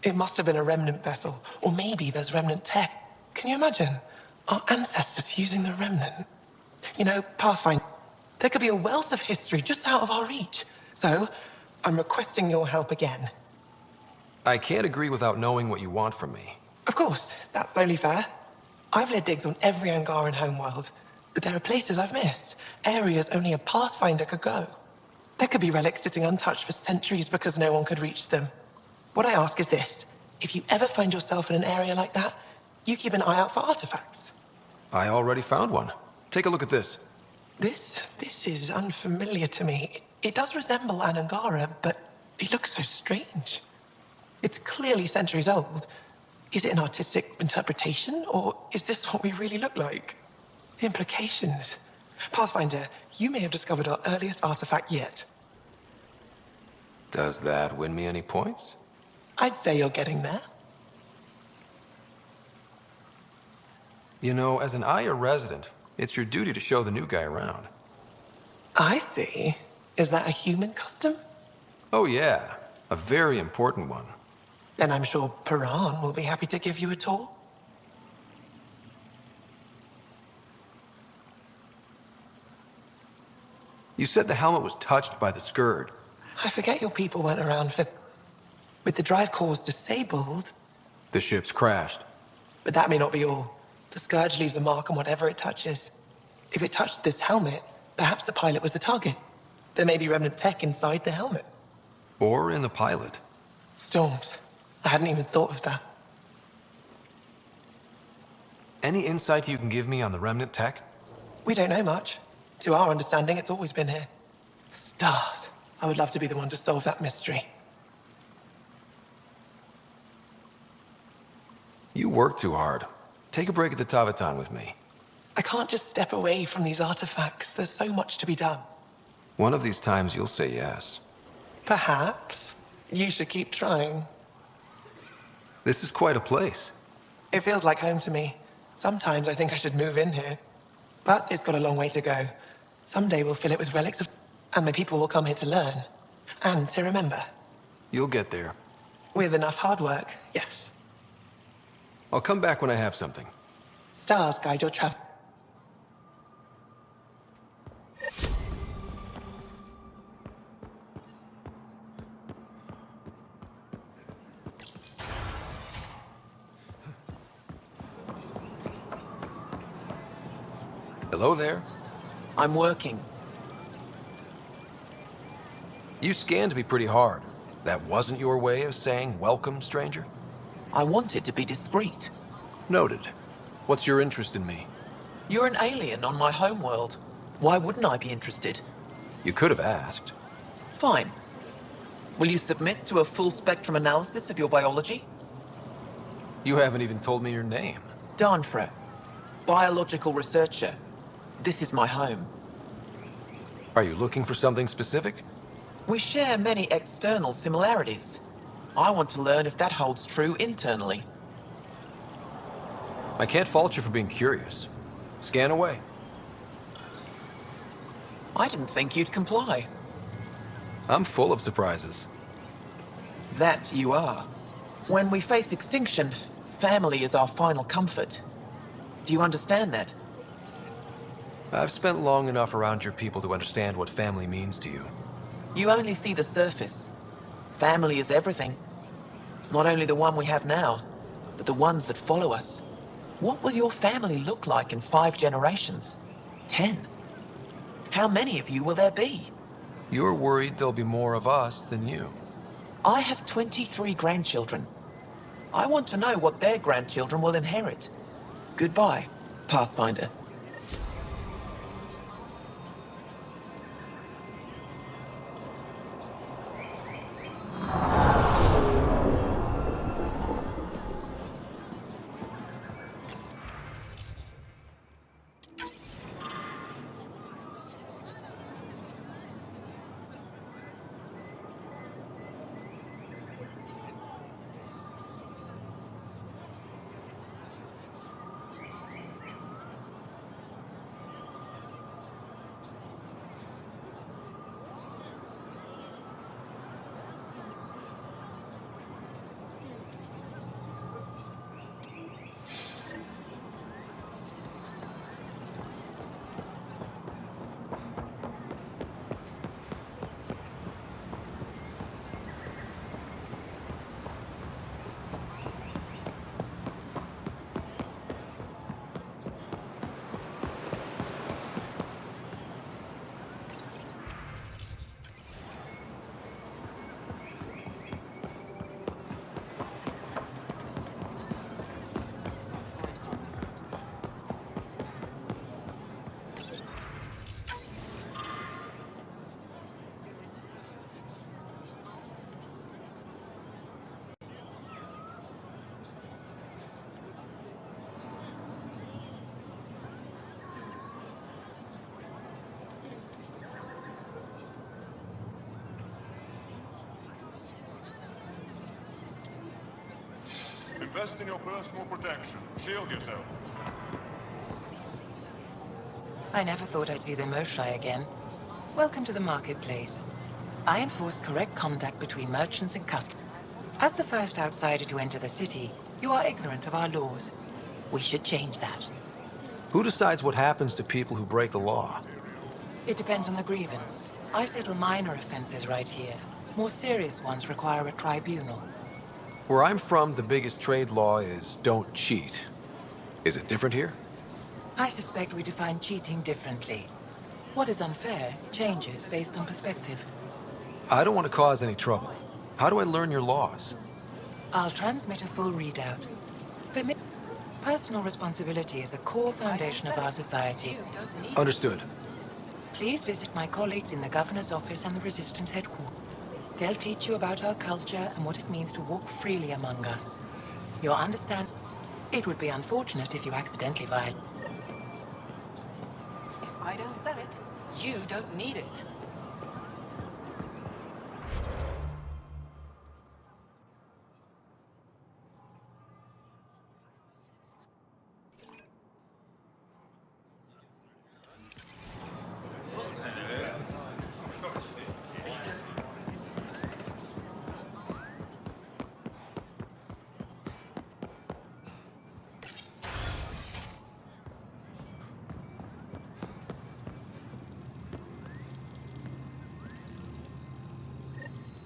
Speaker 14: It must have been a remnant vessel, or maybe there's remnant tech. Can you imagine? Our ancestors using the remnant. You know, Pathfinder, there could be a wealth of history just out of our reach. So, I'm requesting your help again.
Speaker 9: I can't agree without knowing what you want from me.
Speaker 14: Of course, that's only fair. I've led digs on every Angaran homeworld, but there are places I've missed, areas only a Pathfinder could go. There could be relics sitting untouched for centuries because no one could reach them. What I ask is this: if you ever find yourself in an area like that, you keep an eye out for artifacts.
Speaker 9: I already found one. Take a look at this.
Speaker 14: This is unfamiliar to me. It does resemble an Angara, but it looks so strange. It's clearly centuries old. Is it an artistic interpretation, or is this what we really look like? Implications. Pathfinder, you may have discovered our earliest artifact yet.
Speaker 9: Does that win me any points?
Speaker 14: I'd say you're getting there.
Speaker 9: You know, as an Aya resident, it's your duty to show the new guy around.
Speaker 14: I see. Is that a human custom?
Speaker 9: Oh yeah, a very important one.
Speaker 14: Then I'm sure Piran will be happy to give you a tour.
Speaker 9: You said the helmet was touched by the Scourge.
Speaker 14: I forget your people went around for... With the drive cores disabled...
Speaker 9: The ship's crashed.
Speaker 14: But that may not be all. The Scourge leaves a mark on whatever it touches. If it touched this helmet, perhaps the pilot was the target. There may be remnant tech inside the helmet.
Speaker 9: Or in the pilot.
Speaker 14: Storms. I hadn't even thought of that.
Speaker 9: Any insight you can give me on the remnant tech?
Speaker 14: We don't know much. To our understanding, it's always been here. Stars. I would love to be the one to solve that mystery.
Speaker 9: You work too hard. Take a break at the Tavatan with me.
Speaker 14: I can't just step away from these artifacts. There's so much to be done.
Speaker 9: One of these times you'll say yes.
Speaker 14: Perhaps. You should keep trying.
Speaker 9: This is quite a place.
Speaker 14: It feels like home to me. Sometimes I think I should move in here. But it's got a long way to go. Someday we'll fill it with relics of... And my people will come here to learn. And to remember.
Speaker 9: You'll get there.
Speaker 14: With enough hard work, yes.
Speaker 9: I'll come back when I have something.
Speaker 14: Stars guide your travel.
Speaker 9: Hello there.
Speaker 14: I'm working.
Speaker 9: You scanned me pretty hard. That wasn't your way of saying welcome, stranger?
Speaker 14: I wanted to be discreet.
Speaker 9: Noted. What's your interest in me?
Speaker 14: You're an alien on my homeworld. Why wouldn't I be interested?
Speaker 9: You could have asked.
Speaker 14: Fine. Will you submit to a full spectrum analysis of your biology?
Speaker 9: You haven't even told me your name.
Speaker 14: Danfra. Biological researcher. This is my home.
Speaker 9: Are you looking for something specific?
Speaker 14: We share many external similarities. I want to learn if that holds true internally.
Speaker 9: I can't fault you for being curious. Scan away.
Speaker 14: I didn't think you'd comply.
Speaker 9: I'm full of surprises.
Speaker 14: That you are. When we face extinction, family is our final comfort. Do you understand that?
Speaker 9: I've spent long enough around your people to understand what family means to you.
Speaker 14: You only see the surface. Family is everything. Not only the one we have now, but the ones that follow us. What will your family look like in 5 generations? 10? How many of you will there be?
Speaker 9: You're worried there'll be more of us than you.
Speaker 14: I have 23 grandchildren. I want to know what their grandchildren will inherit. Goodbye, Pathfinder.
Speaker 23: Invest in your personal protection. Shield yourself.
Speaker 10: I never thought I'd see the Moshlai again. Welcome to the marketplace. I enforce correct conduct between merchants and customers. As the first outsider to enter the city, you are ignorant of our laws. We should change that.
Speaker 9: Who decides what happens to people who break the law?
Speaker 10: It depends on the grievance. I settle minor offenses right here. More serious ones require a tribunal.
Speaker 9: Where I'm from, the biggest trade law is don't cheat. Is it different here?
Speaker 10: I suspect we define cheating differently. What is unfair changes based on perspective.
Speaker 9: I don't want to cause any trouble. How do I learn your laws?
Speaker 10: I'll transmit a full readout. For me, personal responsibility is a core foundation of our society.
Speaker 9: Understood.
Speaker 10: Please visit my colleagues in the Governor's office and the Resistance headquarters. They'll teach you about our culture and what it means to walk freely among us. You'll understand. It would be unfortunate if you accidentally violate.
Speaker 11: If I don't sell it, you don't need it.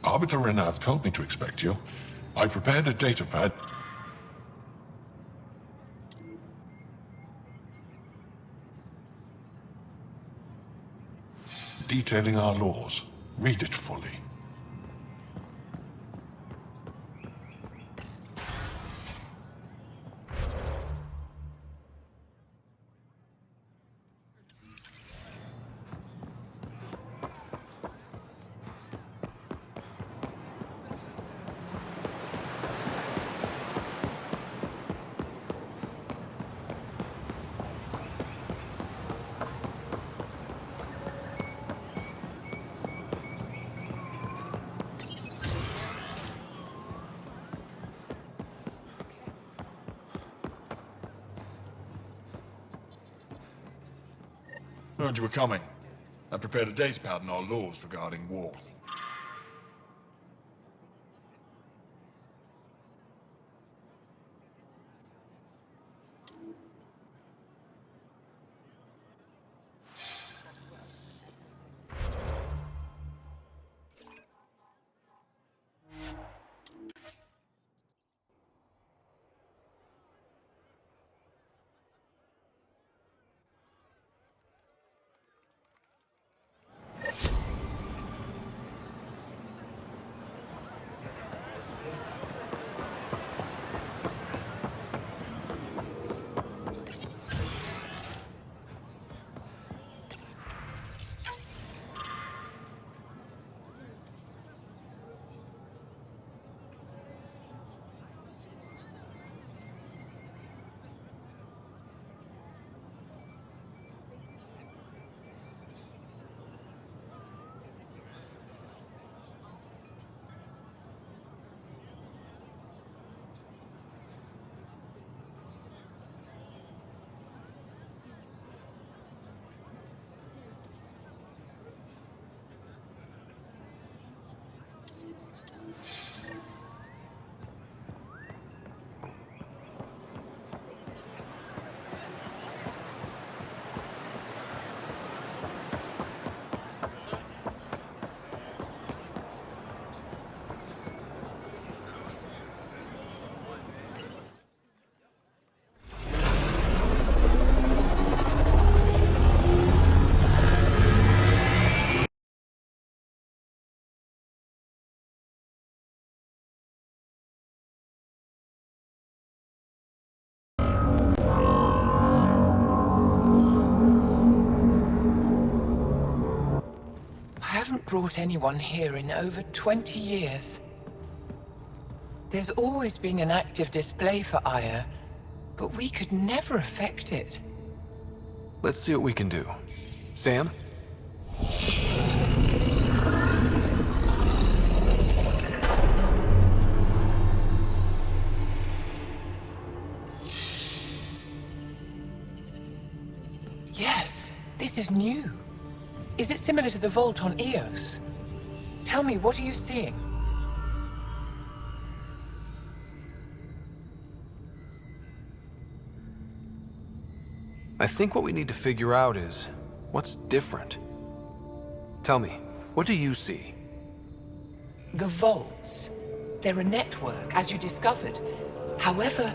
Speaker 7: Arbiter Renav told me to expect you. I prepared a data pad. Detailing our laws. Read it fully.
Speaker 23: Heard you were coming. I prepared a datapad on our laws regarding war.
Speaker 10: I haven't brought anyone here in over 20 years. There's always been an active display for Aya, but we could never affect it.
Speaker 9: Let's see what we can do. Sam?
Speaker 10: Yes, this is new. Is it similar to the vault on Eos? Tell me, what are you seeing?
Speaker 9: I think what we need to figure out is what's different. Tell me, what do you see?
Speaker 10: The vaults. They're a network, as you discovered. However,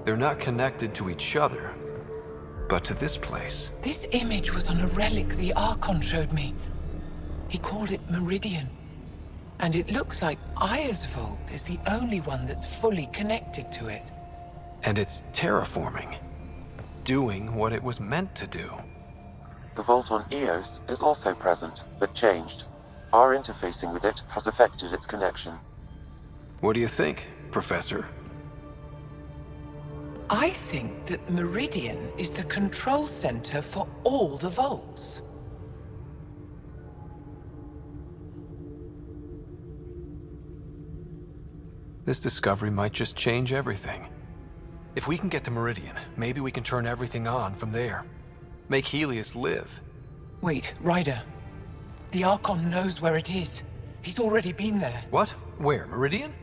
Speaker 9: They're not connected to each other, but to this place.
Speaker 10: this image was on a relic the Archon showed me. He called it Meridian. And it looks like Aya's vault is the only one that's fully connected to it.
Speaker 9: And it's terraforming, doing what it was meant to do.
Speaker 1: The vault on Eos is also present, but changed. Our interfacing with it has affected its connection.
Speaker 9: What do you think, Professor?
Speaker 10: I think that Meridian is the control center for all the vaults.
Speaker 9: This discovery might just change everything. If we can get to Meridian, maybe we can turn everything on from there. Make Helios live.
Speaker 10: Wait, Ryder. The Archon knows where it is. He's already been there.
Speaker 9: What? Where? Meridian?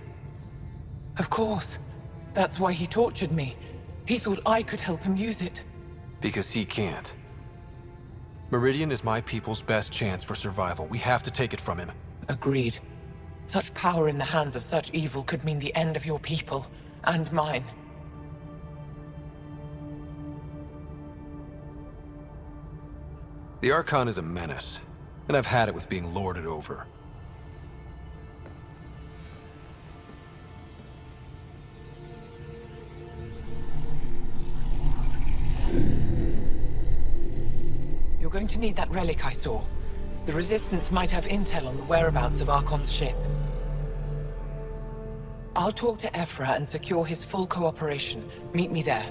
Speaker 10: Of course. That's why he tortured me. He thought I could help him use it.
Speaker 9: Because he can't. Meridian is my people's best chance for survival. We have to take it from him.
Speaker 10: Agreed. Such power in the hands of such evil could mean the end of your people, and mine.
Speaker 9: The Archon is a menace, and I've had it with being lorded over.
Speaker 10: You're going to need that relic I saw. The Resistance might have intel on the whereabouts of Archon's ship. I'll talk to Ephra and secure his full cooperation. Meet me there.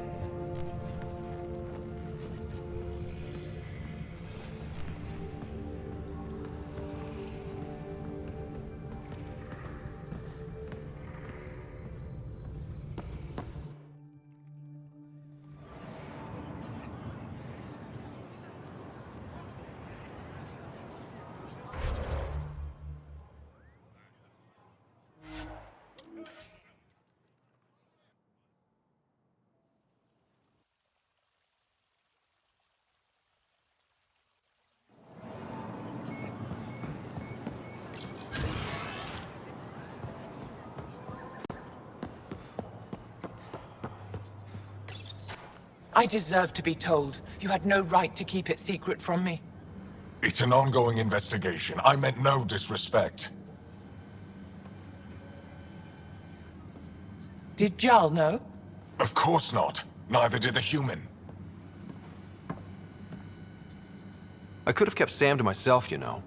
Speaker 10: I deserve to be told. You had no right to keep it secret from me.
Speaker 7: It's an ongoing investigation. I meant no disrespect.
Speaker 10: Did Jarl know?
Speaker 7: Of course not. Neither did the human.
Speaker 9: I could have kept Sam to myself, you know.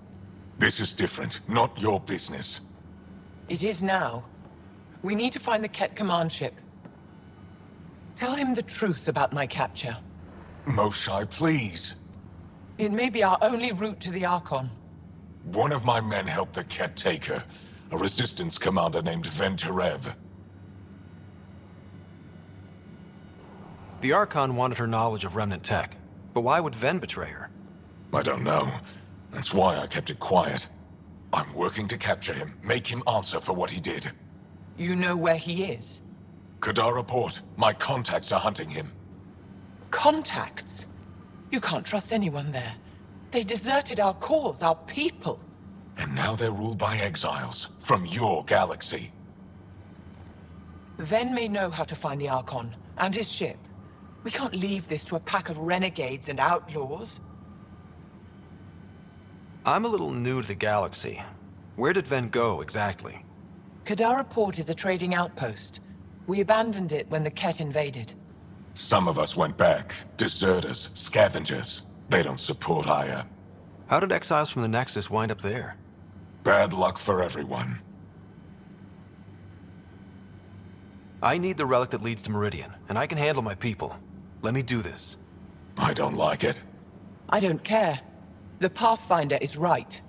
Speaker 7: This is different. Not your business.
Speaker 10: It is now. We need to find the Ket command ship. Tell him the truth about my capture.
Speaker 7: Moshai, please.
Speaker 10: It may be our only route to the Archon.
Speaker 7: One of my men helped the Ket take her. A resistance commander named Venturev.
Speaker 9: The Archon wanted her knowledge of Remnant tech. But why would Ven betray her?
Speaker 7: I don't know. That's why I kept it quiet. I'm working to capture him, make him answer for what he did.
Speaker 10: You know where he is?
Speaker 7: Kadara Port. My contacts are hunting him.
Speaker 10: Contacts? You can't trust anyone there. They deserted our cause, our people.
Speaker 7: And now they're ruled by exiles from your galaxy.
Speaker 10: Ven may know how to find the Archon and his ship. We can't leave this to a pack of renegades and outlaws.
Speaker 9: I'm a little new to the galaxy. Where did Ven go, exactly?
Speaker 10: Kadara Port is a trading outpost. We abandoned it when the Ket invaded.
Speaker 7: Some of us went back. Deserters, scavengers. They don't support Aya.
Speaker 9: How did exiles from the Nexus wind up there?
Speaker 7: Bad luck for everyone.
Speaker 9: I need the relic that leads to Meridian, and I can handle my people. Let me do this.
Speaker 7: I don't like it.
Speaker 10: I don't care. The Pathfinder is right.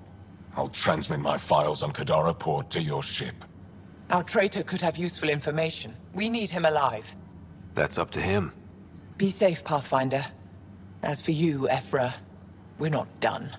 Speaker 7: I'll transmit my files on Kadara Port to your ship.
Speaker 10: Our traitor could have useful information. We need him alive.
Speaker 9: That's up to him.
Speaker 10: Be safe, Pathfinder. As for you, Ephra, we're not done.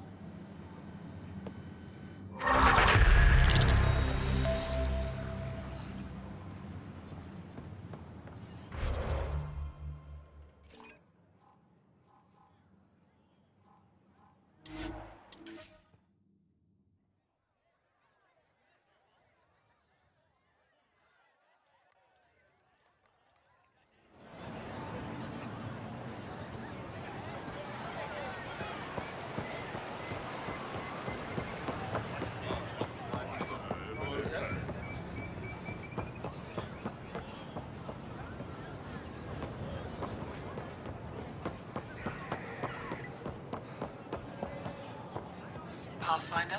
Speaker 10: Pathfinder?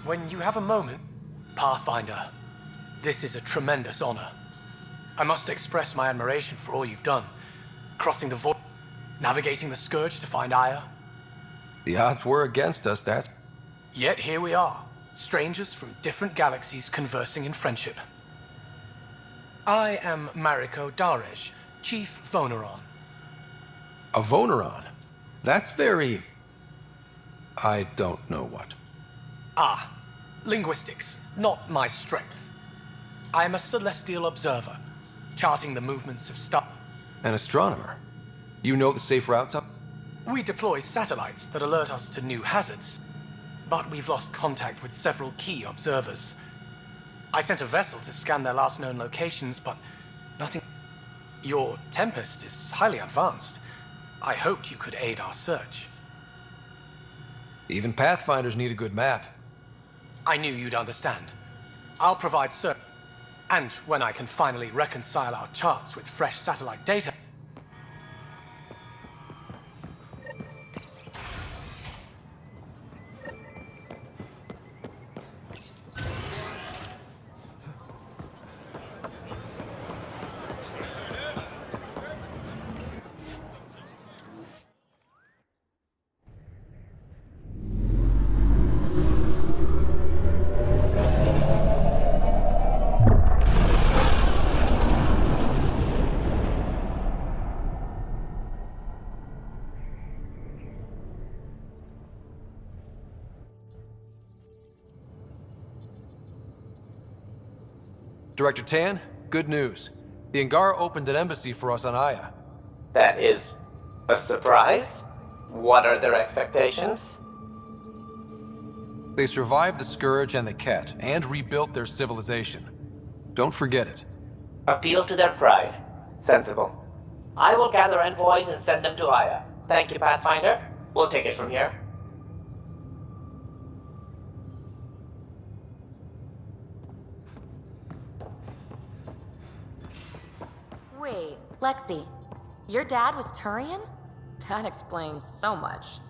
Speaker 20: When you have a moment, Pathfinder, this is a tremendous honor. I must express my admiration for all you've done. Crossing the Voeld, navigating the Scourge to find Aya.
Speaker 9: The odds were against us, that's...
Speaker 20: Yet here we are, strangers from different galaxies conversing in friendship. I am Mariko Darej, Chief Voneron.
Speaker 9: A Voneron? That's very... I don't know what.
Speaker 20: Ah, linguistics, not my strength. I am a celestial observer, charting the movements of stars.
Speaker 9: An astronomer? You know the safe routes up?
Speaker 20: We deploy satellites that alert us to new hazards, but we've lost contact with several key observers. I sent a vessel to scan their last known locations, but nothing... Your Tempest is highly advanced. I hoped you could aid our search.
Speaker 9: Even Pathfinders need a good map.
Speaker 20: I knew you'd understand. I'll provide search. And when I can finally reconcile our charts with fresh satellite data...
Speaker 9: Director Tan, good news. The Angara opened an embassy for us on Aya.
Speaker 8: That is A surprise? What are their expectations?
Speaker 9: They survived the Scourge and the Ket, and rebuilt their civilization. Don't forget it.
Speaker 8: Appeal to their pride. Sensible. I will gather envoys and send them to Aya. Thank you, Pathfinder. We'll take it from here.
Speaker 15: Wait, Lexi, your dad was Turian? That explains so much.